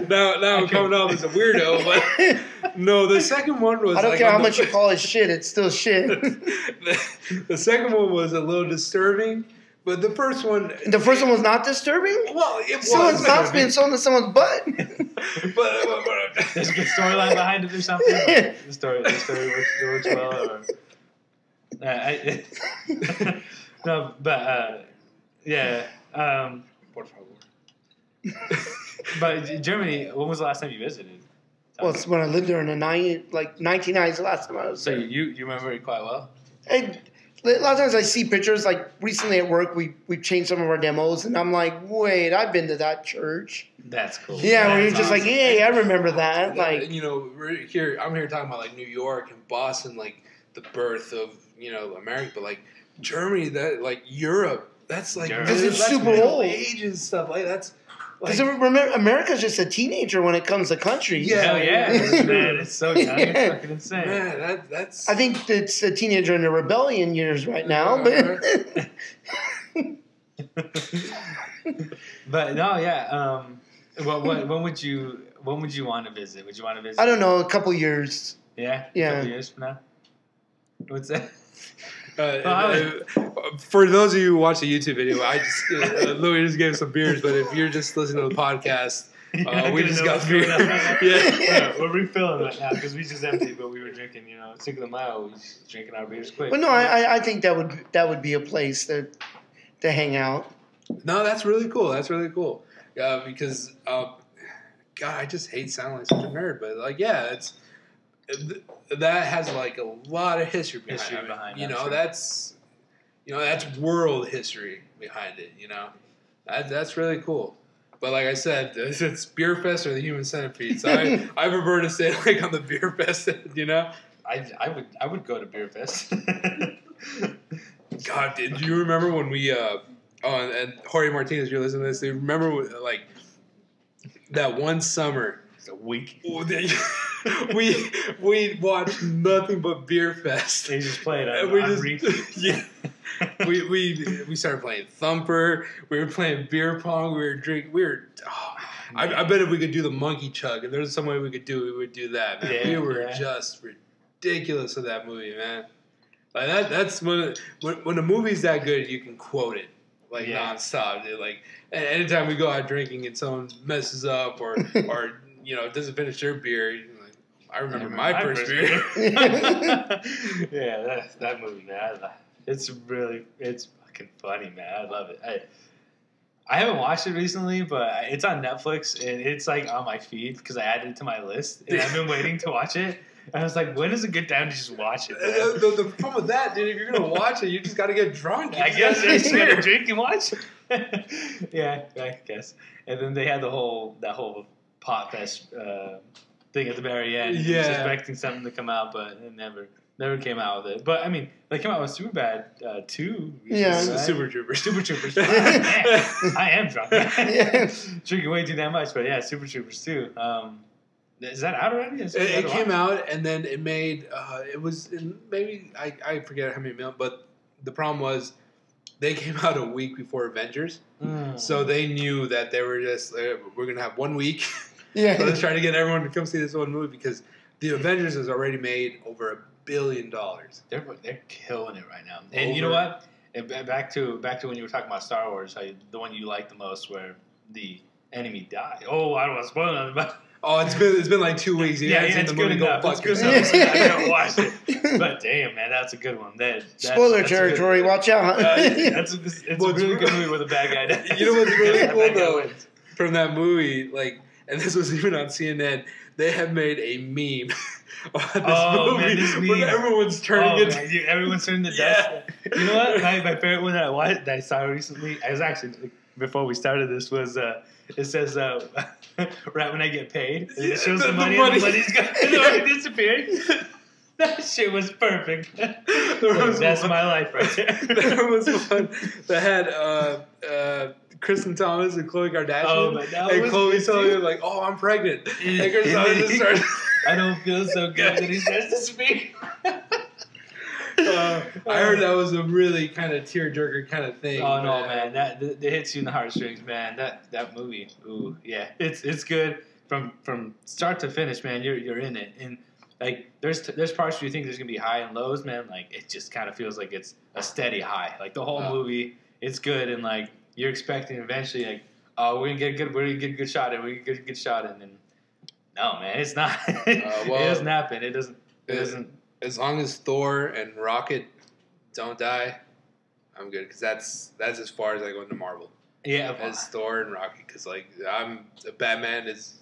now I'm coming off as a weirdo, but no, the second one was. I don't care how much you call it shit; it's still shit. The second one was a little disturbing, but the first one. The first one was not disturbing. Well, it was. Someone's mouth's being sewn to someone's butt. but there's a good storyline behind it or something. The story works well. Or, no, but yeah. Por favor. But Germany, when was the last time you visited? Well, it's when I lived there in the 1990s. The last time I was there. So you remember it quite well? And a lot of times I see pictures. Like recently at work, we've changed some of our demos, and I'm like, wait, I've been to that church. That's cool. Yeah, where you're just like, hey, I remember that. Like, I'm here talking about like New York and Boston, like the birth of America, but like Germany, that like Europe, that's like Because it's that's super Middle old. Ages stuff. Like that's Because like, remember, America's just a teenager when it comes to countries. Yeah. Hell yeah, man! It's so young. It's Yeah. fucking insane. man, that's I think it's a teenager in the rebellion years right now. But But no, yeah. When would you want to visit? Would you want to visit? I don't know, a couple years. Yeah. Yeah. A couple years from now. What's that? for those of you who watch the YouTube video, I just Louis just gave some beers, but if you're just listening to the podcast, we just got beer. Yeah, we're refilling right now because we just emptied, but we were drinking. Cinco de Mayo, we was drinking our beers quick. But no, I think that would be a place to hang out. No, that's really cool. That's really cool. Because God, I just hate sounding like such a nerd, but like, yeah, that has like a lot of history behind it. Sure. That's world history behind it. That's really cool. But like I said, it's Beer Fest or the Human Centipede. So I prefer to say like on the Beer Fest. I would go to Beer Fest. God, do you remember when we and Jorge Martinez, you're listening to this? Do you remember like that one summer? It's a week. we watched nothing but Beer Fest. They just played on repeat. Yeah. we started playing Thumper. We were playing beer pong. We were drinking. I bet if we could do the monkey chug, if there was some way we could do it, we would do that. Man. Yeah, we were just ridiculous with that movie, man. Like that's when a movie's that good, you can quote it like nonstop. Dude. Like anytime we go out drinking and someone messes up or doesn't finish their beer. Like, I remember my first beer. Yeah, that movie, man. It's fucking funny, man. I love it. I haven't watched it recently, but it's on Netflix and it's like on my feed because I added it to my list and I've been waiting to watch it. And I was like, when is a good time to just watch it? The problem with that, dude, if you're gonna watch it, you just got to get drunk. I guess you just gotta drink and watch it. Yeah, I guess. And then they had that whole pot fest thing at the very end. Yeah, just expecting something to come out, but it never came out with it. But I mean, they came out with Superbad 2. Yeah, right? Super Troopers. I am drunk. Yeah. Drinking way too damn much, but yeah, Super Troopers 2. Is that out already? It came out, and then it made. It was maybe I forget how many million, but the problem was they came out a week before Avengers, so they knew that they were just we're gonna have 1 week. Yeah, so let's try to get everyone to come see this one movie because the Avengers has already made over $1 billion. They're killing it right now. And you know what? Back to when you were talking about Star Wars, the one you like the most, where the enemy died. Oh, I don't want to spoil nothing, but. Oh, it's been like 2 weeks. Yeah, it's good enough. It's good enough. I haven't watched it, but damn, man, that's a good one. Spoiler territory. Watch out. It's a really good movie with a bad guy dies. You know what's really cool though from that movie, like, and this was even on CNN. They have made a meme about this movie where everyone's turning everyone's turning to dust. You know what? My favorite one that I saw recently, I was actually before we started this was. It says, right when I get paid, and it shows the money and the money's gone. The money disappeared. That shit was perfect. That's my life right there. There was one that had Kristen Thomas and Khloe Kardashian. Oh, but that and was Khloe telling him, like, oh, I'm pregnant. And Kristen Thomas just started... I don't feel so good. And he starts to speak. I heard that was a really kind of tearjerker kind of thing. Oh no, man! That hits you in the heartstrings, man. That movie, ooh, yeah, it's good from start to finish, man. You're in it, and like there's parts where you think there's gonna be high and lows, man. Like it just kind of feels like it's a steady high. Like the whole movie, it's good, and like you're expecting eventually, like, oh, we're gonna get a good shot in, we're gonna get a good shot in, and no, man, it's not. It doesn't happen. It doesn't. As long as Thor and Rocket don't die, I'm good because that's as far as I go into Marvel. Yeah, as Thor and Rocket, because like Batman is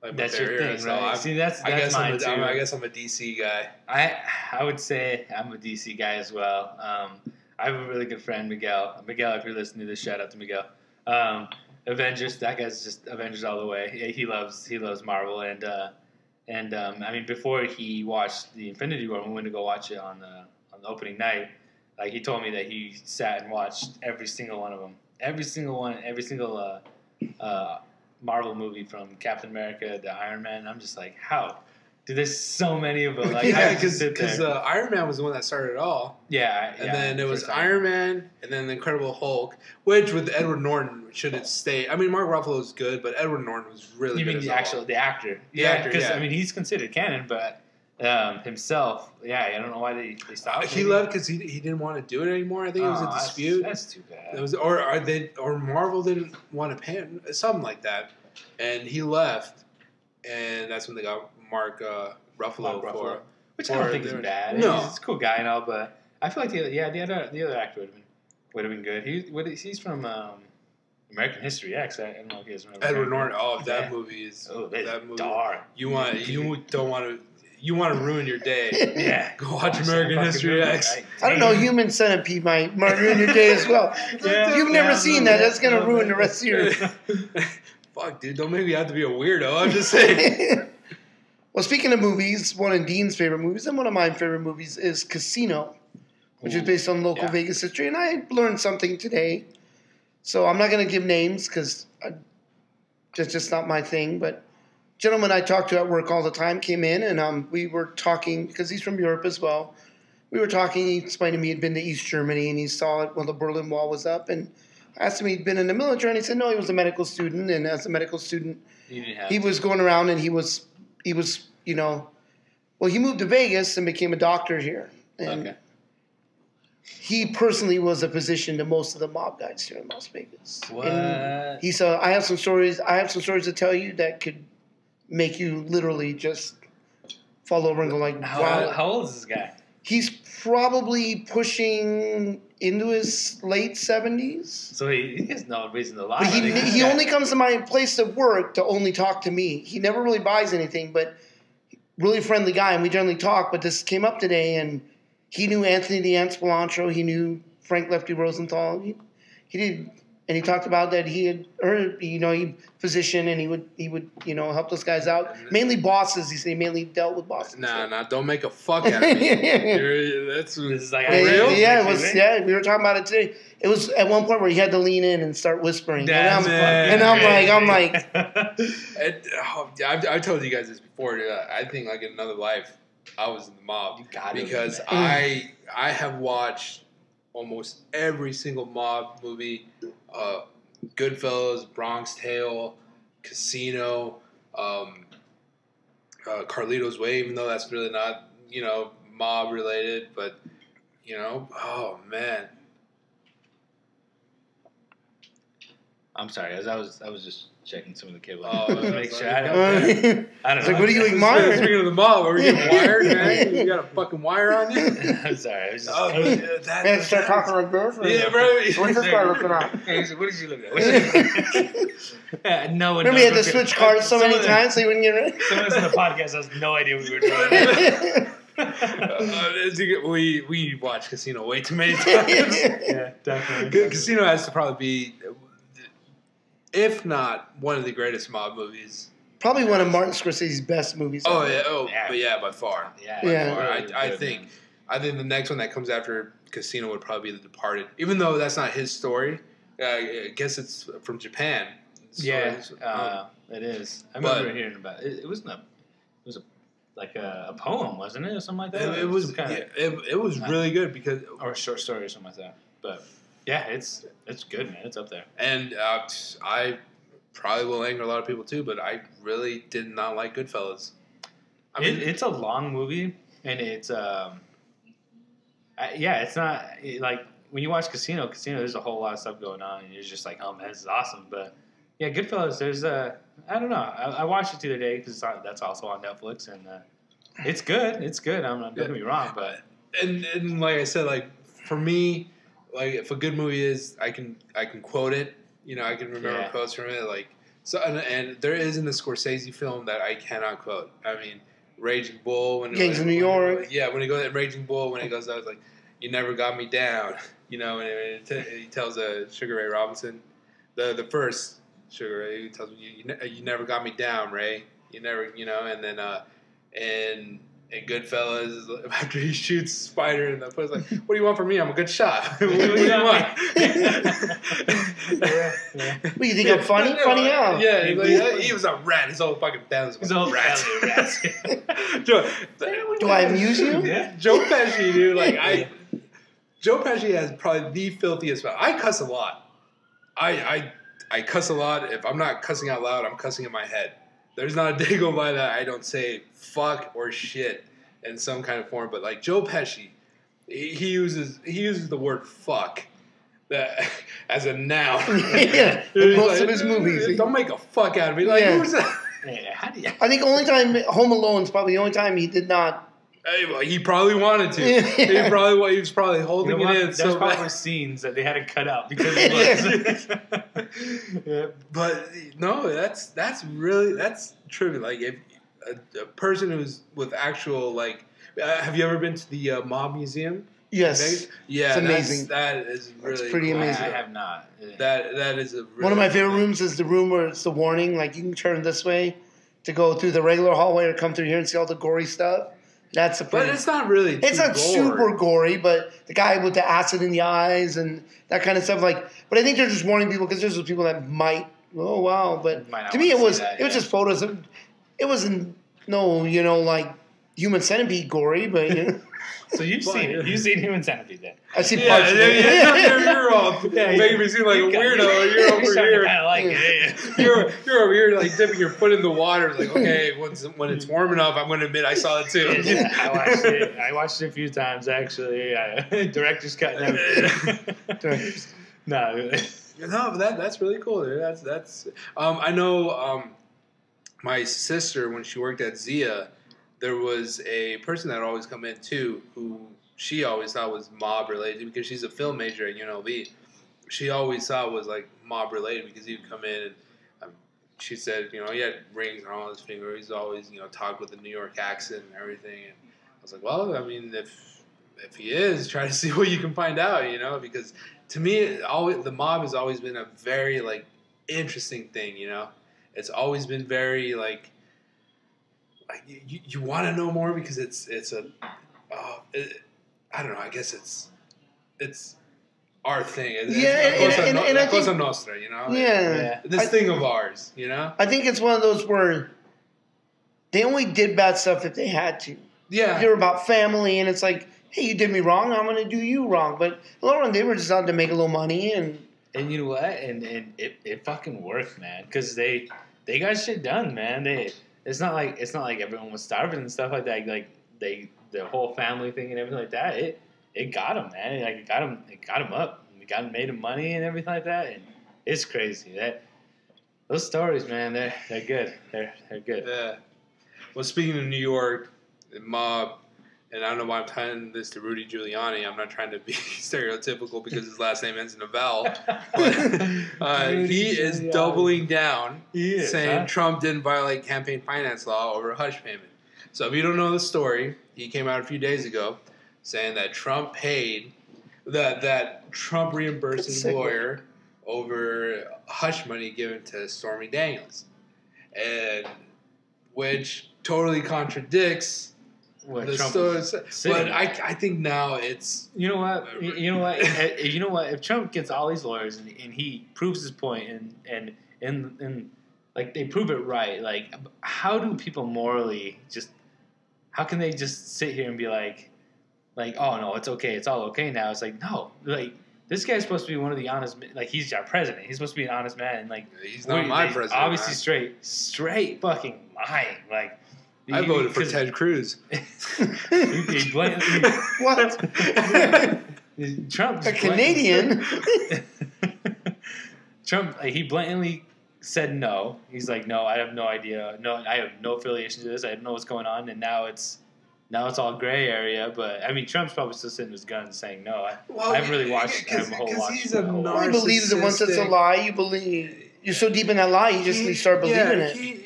like that's your thing, so right? See, that's mine too. I guess I'm a DC guy. I would say I'm a DC guy as well. I have a really good friend, Miguel. Miguel, if you're listening to this, shout out to Miguel. Avengers, that guy's just Avengers all the way. He loves Marvel, and And I mean, before he watched the Infinity War, we went to go watch it on the opening night. Like he told me that he sat and watched every single one of them, every single Marvel movie from Captain America to Iron Man. I'm just like, how? Dude, there's so many of them. Like, Yeah, because Iron Man was the one that started it all. Yeah, and then it was Iron Man, and then the Incredible Hulk, which with Edward Norton should have stayed. I mean, Mark Ruffalo was good, but Edward Norton was really. You good mean as the Hulk. actor? Yeah, because yeah. I mean he's considered canon, but himself, I don't know why they stopped. He left because he didn't want to do it anymore. I think it was a dispute. That's too bad. It was, or Marvel didn't want to pay him, something like that, and he left, and that's when they got Mark Ruffalo for. Which I don't think is bad. No, he's a cool guy and all, but I feel like the other actor would have been good. He's from American History X. I don't know if you guys remember. Edward Norton. Oh, that movie is that movie. Dark. You want to ruin your day. Yeah, go watch American History X. I don't know. Human Centipede might ruin your day as well. If you've never seen that, that's gonna ruin the rest of your. Fuck, dude! Don't make me have to be a weirdo. I'm just saying. Well, speaking of movies, one of Dean's favorite movies and one of my favorite movies is Casino, which is based on local Vegas history. And I learned something today. So I'm not going to give names because that's just not my thing. But gentleman I talk to at work all the time came in and we were talking because he's from Europe as well. We were talking. He explained to me he'd been to East Germany and he saw it when the Berlin Wall was up. And I asked him if he'd been in the military and he said no, he was a medical student. And as a medical student, he was going around and he was, he moved to Vegas and became a doctor here. And he personally was a physician to most of the mob guys here in Las Vegas. What? And he said, I have some stories to tell you that could make you literally just fall over and go like, wow. How old is this guy? He's probably pushing into his late 70s. So he has no reason to lie. But he only comes to my place of work to only talk to me. He never really buys anything, but really friendly guy, and we generally talk. But this came up today, and he knew Anthony the Ant Spilantro. He knew Frank Lefty Rosenthal. He did, and he talked about that he had heard, he physician, and he would help those guys out. Mainly bosses. He said he mainly dealt with bosses. Nah, don't make a fuck out of me. This is like real. Yeah, it was. Yeah, we were talking about it today. It was at one point where he had to lean in and start whispering. I'm like. I've told you guys this before. I think like in another life, I was in the mob because I have watched almost every single mob movie. Goodfellas, Bronx Tale, Casino, Carlito's Way, even though that's really not, mob related, but, oh man. I'm sorry, I was just checking some of the cable. Oh, to make sure. I don't It's know. like, what are you admiring? Speaking of the mob, are we getting wired, man? You got a fucking wire on you? I'm sorry. I was just Man, start talking like this? Yeah, bro. What's this guy looking at? What did you look at? No one. Remember, he had to switch cards so many times so he wouldn't get rid. Someone in the podcast has no idea what we were doing. We watch Casino way too many times. Yeah, definitely. Casino has to probably be, if not one of the greatest mob movies. Probably one of Martin Scorsese's best movies. Oh yeah, but yeah, by far. Yeah, by far. I think the next one that comes after Casino would probably be The Departed, even though that's not his story. I guess it's from Japan. It is. I remember hearing about it. It was like a poem, wasn't it, or something like that? It was really good because or a short story or something like that. But yeah, it's good, man. It's up there. And I probably will anger a lot of people too, but I really did not like Goodfellas. I mean, it's a long movie, and it's it's not like when you watch Casino. There's a whole lot of stuff going on, and you're just like, oh man, this is awesome. But yeah, Goodfellas. There's I don't know. I watched it the other day because that's also on Netflix, and it's good. It's good. I'm not gonna be wrong, but and like I said, like for me, like if a good movie is, I can quote it. I can remember quotes from it. Like so, and there is in the Scorsese film that I cannot quote. I mean, Raging Bull when Gangs of New York. When he goes at Raging Bull when he goes, I was like, "You never got me down." And he tells Sugar Ray Robinson, the first Sugar Ray, he tells me, "You never got me down, Ray. You never," and then in Goodfellas, after he shoots Spider in the foot, like, what do you want from me? I'm a good shot. What do you want? What, you think I'm funny? Funny how? Yeah, he was a rat. His whole fucking family was a rat. Do I amuse you? Yeah. Joe Pesci, dude, Joe Pesci has probably the filthiest mouth. I cuss a lot. I cuss a lot. If I'm not cussing out loud, I'm cussing in my head. There's not a day go by that I don't say fuck or shit in some kind of form. But like Joe Pesci, he uses the word fuck as a noun. Yeah, in most of his movies. Don't make a fuck out of me. Like, who's that? Yeah, how do you? I think only time Home Alone's probably the only time he did not. Hey, well, he probably wanted to. Yeah. He was probably holding You know it what? in. There's So probably bad. scenes that they had to cut out because it was. Yeah. But no, that's trivial. Like if a person who's with actual like, have you ever been to the Mob Museum? in Yes, Vegas? Yeah, it's amazing. That is really It's pretty cool. amazing. I have not. That is a really One of my favorite cool rooms is the room where it's the warning, like you can turn this way to go through the regular hallway or come through here and see all the gory stuff. That's a But pretty. it's not really. It's too not gore. super gory, but the guy with the acid in the eyes and that kind of stuff. Like, but I think they're just warning people because there's those people that might. Oh wow! But Might not to me, it wanna was see that, it was yeah. just photos. It wasn't like Human Centipede gory, but So you've seen it. You've seen Human Centipede then. I see Yeah, parts of it. you're all making me seem like a weirdo. You're over here. Kind of like it. You're over here like dipping your foot in the water. Like, okay, when it's warm enough, I'm going to admit I saw it too. Yeah, I watched it a few times actually. Director's cut and everything. No. No, but that's really cool, dude. That's. I know. My sister, when she worked at Zia, there was a person that would always come in too, who she always thought was mob related because she's a film major at UNLV. She always thought was like mob related because he would come in and she said, he had rings on his finger. He's always, talked with a New York accent and everything. And I was like, well, I mean, if he is, try to see what you can find out, because to me, the mob has always been a very like interesting thing, It's always been very like you want to know more because it's I don't know. I guess it's our thing. It's Cosa Nostra, Yeah. This thing of ours, I think it's one of those where they only did bad stuff if they had to. Yeah. They were about family, and it's like, hey, you did me wrong, I'm going to do you wrong. But in the long run, they were just out to make a little money. And you know what? And it fucking worked, man. Because they got shit done, man. It's not like everyone was starving and stuff like that. Like the whole family thing and everything like that. It got them, man. Like it got them up. It made them money and everything like that. And it's crazy. Those stories, man. They're good. They're good. Yeah. Well, speaking of New York, the mob, and I don't know why I'm tying this to Rudy Giuliani. I'm not trying to be stereotypical because his last name ends in a vowel. But he is doubling down, saying Trump didn't violate campaign finance law over a hush payment. So if you don't know the story, he came out a few days ago saying that Trump paid, that Trump reimbursed his lawyer over hush money given to Stormy Daniels, and which totally contradicts What the Trump story. was But saying. I think now it's You know what? If Trump gets all these lawyers and he proves his point and like they prove it right, like how do people morally how can they just sit here and be like oh no, it's okay, it's all okay now? It's like no, like this guy's supposed to be one of the honest, like he's our president, he's supposed to be an honest man, and like he's not my president. Obviously, man. straight fucking lying, like. I voted for Ted Cruz. He blatantly, what? Trump, A Canadian? Trump, he blatantly said no. He's like, no, I have no idea. No, I have no affiliation to this. I don't know what's going on. And now it's all gray area. But I mean, Trump's probably still sitting his guns saying no. I haven't really watched. I haven't whole watched. He's a Nobody believes that once it's a lie, you believe. You're so deep in that lie, you start believing it.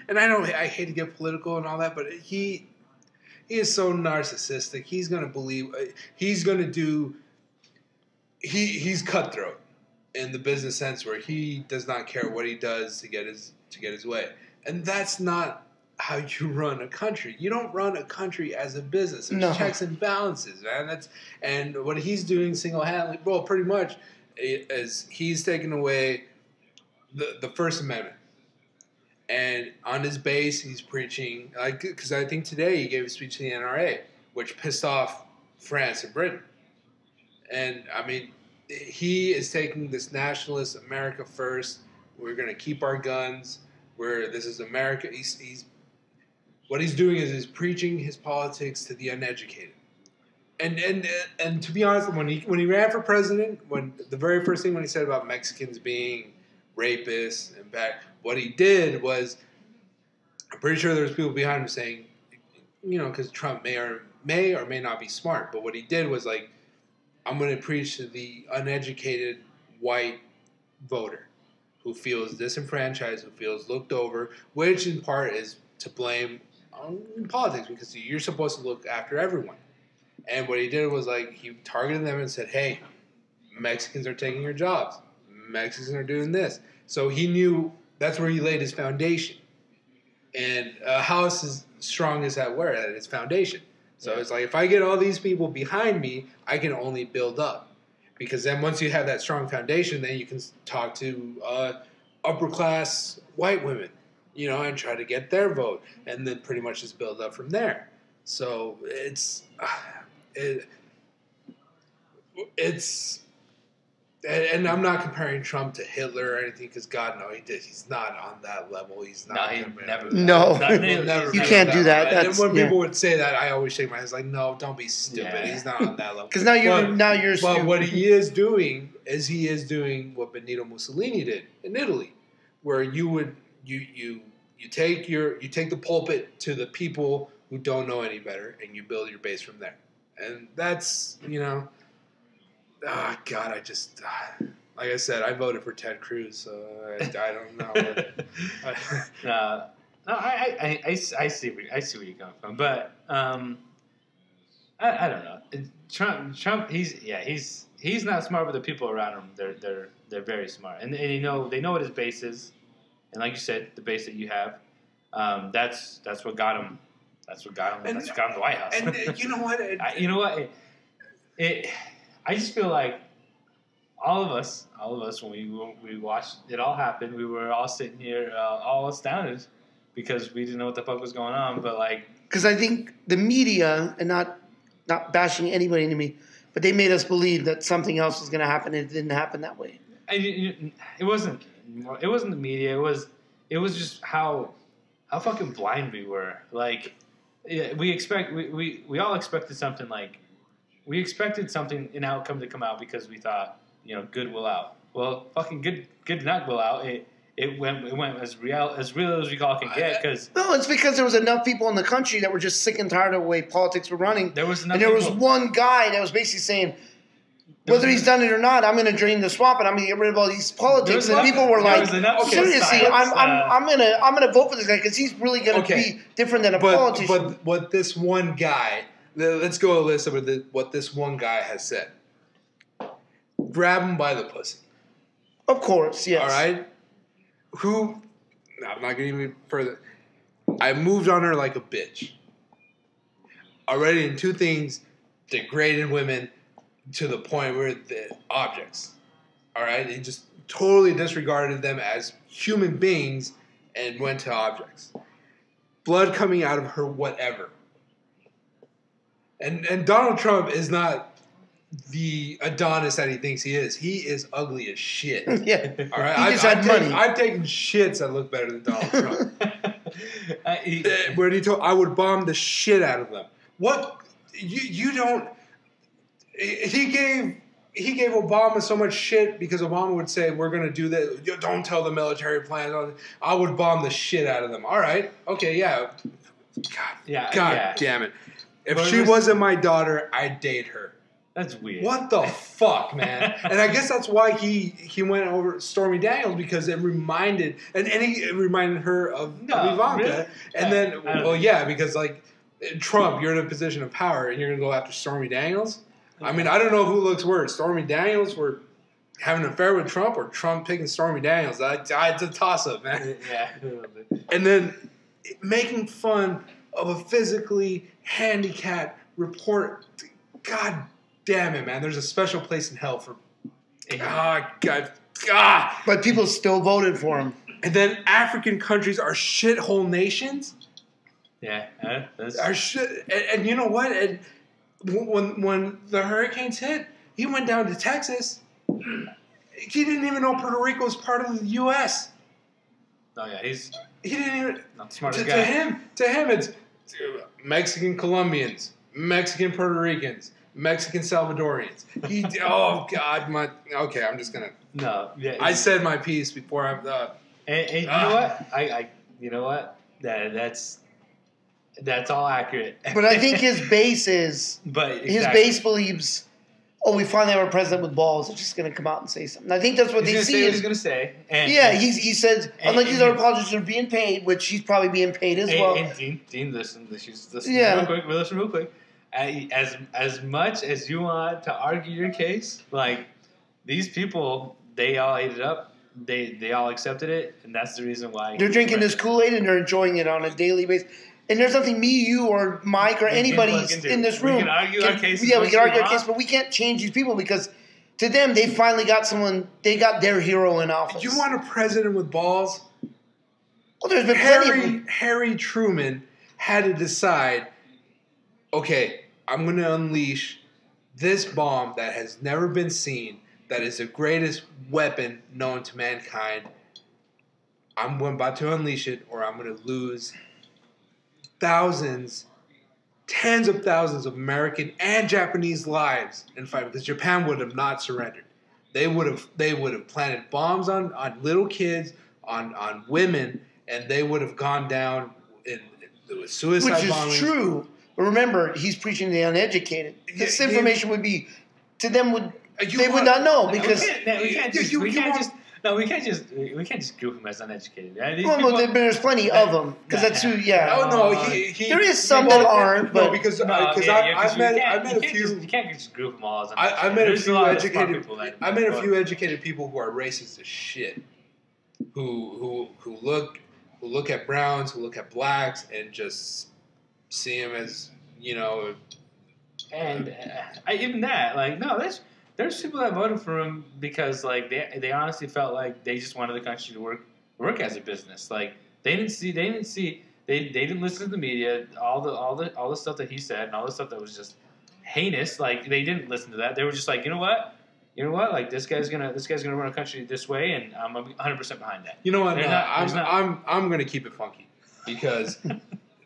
And I hate to get political and all that, but he is so narcissistic. He's gonna believe. He's gonna do. He's cutthroat in the business sense where he does not care what he does to get his way, and that's not how you run a country. You don't run a country as a business. There's checks and balances, man. And what he's doing single-handedly, well, pretty much, is he's taking away the First Amendment. And on his base, he's preaching, because I think today he gave a speech to the NRA, which pissed off France and Britain. And, I mean, he is taking this nationalist America first. We're going to keep our guns. This is America. What he's doing is he's preaching his politics to the uneducated. And to be honest, when he ran for president, the very first thing when he said about Mexicans being rapists and bad, what he did was, I'm pretty sure there's people behind him saying, because Trump may or may not be smart, but what he did was like, I'm going to preach to the uneducated white voter who feels disenfranchised, who feels looked over, which in part is to blame in politics because you're supposed to look after everyone. And what he did was like he targeted them and said, hey, Mexicans are taking your jobs. Mexicans are doing this. So he knew that's where he laid his foundation. And a house is strong as that where at its foundation. So it's like if I get all these people behind me, I can only build up. Because then once you have that strong foundation, then you can talk to upper class white women, and try to get their vote, and then pretty much just build up from there. So and I'm not comparing Trump to Hitler or anything, because God, no, he's not on that level. He's not. No, never. No, never you can't do that. And when people would say that, I always shake my head. It's like, no, don't be stupid. Yeah. He's not on that level. Because now you're. But what he is doing is he is doing what Benito Mussolini did in Italy, where you take the pulpit to the people who don't know any better, and you build your base from there. And that's oh, God, I just, like I said, I voted for Ted Cruz, so I don't know. I see where you're coming from, but I don't know. Trump, he's not smart, but the people around him, they're very smart, and they know what his base is, and like you said, the base that you have, that's what got him. That's what got him. That's what got him the White House. And you know what? I just feel like all of us, when we watched it all happen, we were all sitting here all astounded because we didn't know what the fuck was going on. But because I think the media, and not bashing anybody into me, but they made us believe that something else was going to happen, and it didn't happen that way. It wasn't the media. It was just how fucking blind we were. Like we all expected something like. We expected an outcome to come out because we thought, good will out. Well, fucking good did not will out. It went as real as we all can get. No, it's because there was enough people in the country that were just sick and tired of the way politics were running. There was one guy that was basically saying, whether he's done it or not, I'm going to drain the swamp and I'm going to get rid of all these politics. And people were like, seriously, I'm going to vote for this guy because he's really going to be different than a politician. But what this one guy. Let's go a list of what this one guy has said. Grab him by the pussy. Of course, yes. All right? I'm not getting any further. I moved on her like a bitch. Already in two things, degraded women to the point where the objects. All right? He just totally disregarded them as human beings and went to objects. Blood coming out of her whatever. And Donald Trump is not the Adonis that he thinks he is. He is ugly as shit. Yeah. All right. He just had money. I've taken shits that look better than Donald Trump. Where he told I would bomb the shit out of them. What you don't? He gave Obama so much shit because Obama would say we're going to do this. Don't tell the military plans. I would bomb the shit out of them. All right. Okay. Yeah. God damn it. If she wasn't my daughter, I'd date her. That's weird. What the fuck, man? And I guess that's why he went over Stormy Daniels because it reminded her of Ivanka. Really? And then, because like Trump, you're in a position of power and you're gonna go after Stormy Daniels. I mean, I don't know who looks worse, Stormy Daniels for having an affair with Trump or Trump picking Stormy Daniels. It's a toss up, man. Yeah. And then making fun of a physically handicapped reporter. God damn it, man. There's a special place in hell for... God. But people still voted for him. And then African countries are shithole nations? Yeah. Are shit... And you know what? And when the hurricanes hit, he went down to Texas. He didn't even know Puerto Rico was part of the U.S. Oh, yeah, he didn't even... not the smartest To guy. him, it's Mexican Colombians, Mexican Puerto Ricans, Mexican Salvadorians. Oh, God, okay, I'm just going to... No, yeah. I said my piece before I'm... And you know what? You know what? That's all accurate. But I think his base is... His base believes... Oh, we finally have a president with balls. It's just going to come out and say something. I think that's what they see. He's going to say. And, he says, unlike these other politicians are being paid, which he's probably being paid as well. And Dean, listen Yeah. real quick. Listen real quick. As much as you want to argue your case, like, these people, they all ate it up. They all accepted it, and that's the reason why. They're drinking this Kool-Aid, and they're enjoying it on a daily basis. And there's nothing me, you, or Mike, or anybody in this room. We can argue our case. Yeah, we can argue our case, but we can't change these people because to them, they finally got someone, they got their hero in office. You want a president with balls? Well, there's been plenty of them. Harry Truman had to decide, okay, I'm going to unleash this bomb that has never been seen, that is the greatest weapon known to mankind. I'm about to unleash it, or I'm going to lose thousands, tens of thousands of American and Japanese lives in fight, because Japan would have not surrendered. They would have planted bombs on little kids, on women, and they would have gone down in suicide bombings. Which is true. But remember, he's preaching to the uneducated. This information would be, to them, they would not know because we can't just group him as uneducated. There's plenty of them because that's who. Yeah. Oh no, there is some that aren't, but because I've met a few. You can't just group them all as I met a few educated. I met a few educated people who are racist as shit, who look at browns, who look at blacks, and just see them as And even that, like, no, there's people that voted for him because, like, they honestly felt like they just wanted the country to work as a business. Like, they didn't listen to the media, all the stuff that he said and all the stuff that was just heinous. Like, they didn't listen to that. They were just like, you know what? Like, this guy's gonna run a country this way, and I'm 100% behind that. You know what? I'm gonna keep it funky because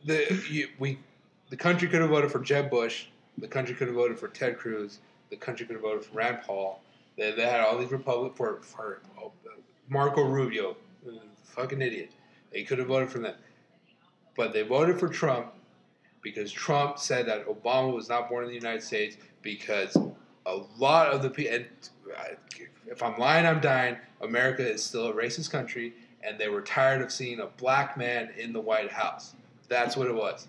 the country could have voted for Jeb Bush. The country could have voted for Ted Cruz. The country could have voted for Rand Paul. They had all these Republicans for Marco Rubio, fucking idiot. They could have voted for them. But they voted for Trump because Trump said that Obama was not born in the United States because a lot of the people, and if I'm lying, I'm dying, America is still a racist country, and they were tired of seeing a black man in the White House. That's what it was.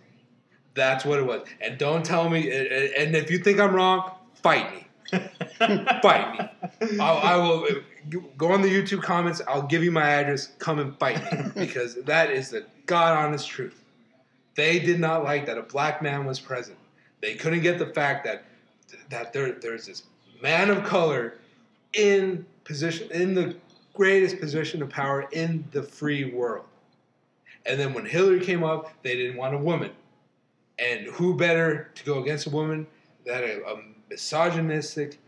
That's what it was. And don't tell me, and if you think I'm wrong, fight me. Fight me. I will go on the YouTube comments. I'll give you my address. Come and fight me. Because that is the God-honest truth. They did not like that a black man was present. They couldn't get the fact that there's this man of color in the greatest position of power in the free world. And then when Hillary came up, they didn't want a woman. And who better to go against a woman than a misogynistic,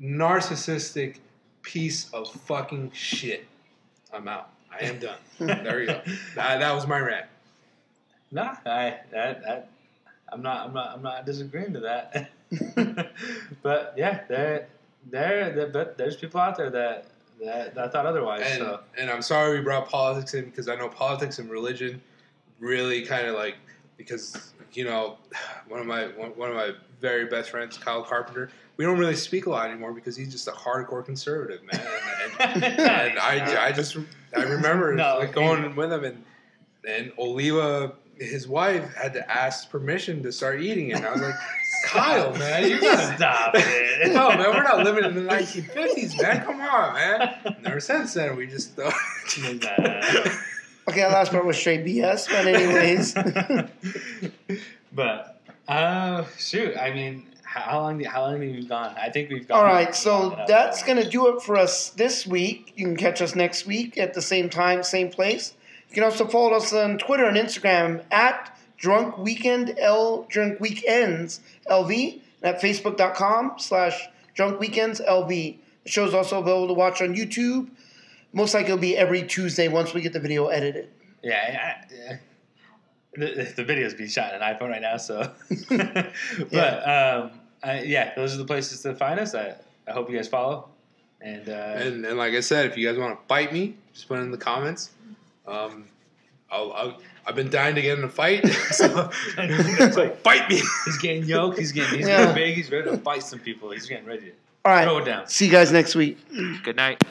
narcissistic piece of fucking shit. I'm out. I am done. There you go. That was my rant. Nah, I'm not disagreeing to that. But yeah, but there's people out there that thought otherwise. And I'm sorry we brought politics in because I know politics and religion really kind of like, because one of my very best friends, Kyle Carpenter, we don't really speak a lot anymore because he's just a hardcore conservative, man. And I remember going with him, and Oliva, his wife, had to ask permission to start eating it. And I was like, Kyle, man, you gotta stop it. No, man, we're not living in the 1950s, man. Come on, man. And ever since then, we just Okay, that last part was straight BS, but anyways. But shoot, I mean, how long have we gone? I think we've gone. All right, so that's going to do it for us this week. You can catch us next week at the same time, same place. You can also follow us on Twitter and Instagram at Drunk Weekends LV, and at Facebook.com/Drunk Weekends LV. The show's also available to watch on YouTube. Most likely it'll be every Tuesday once we get the video edited. Yeah. The video's being shot on an iPhone right now, so. But those are the places to find us. I hope you guys follow, and like I said, if you guys want to bite me, just put it in the comments. I've been dying to get in a fight, so bite me. He's getting yoked. He's getting big. He's ready to fight some people. He's getting ready. All right. Throw it down. See you guys next week. Good night.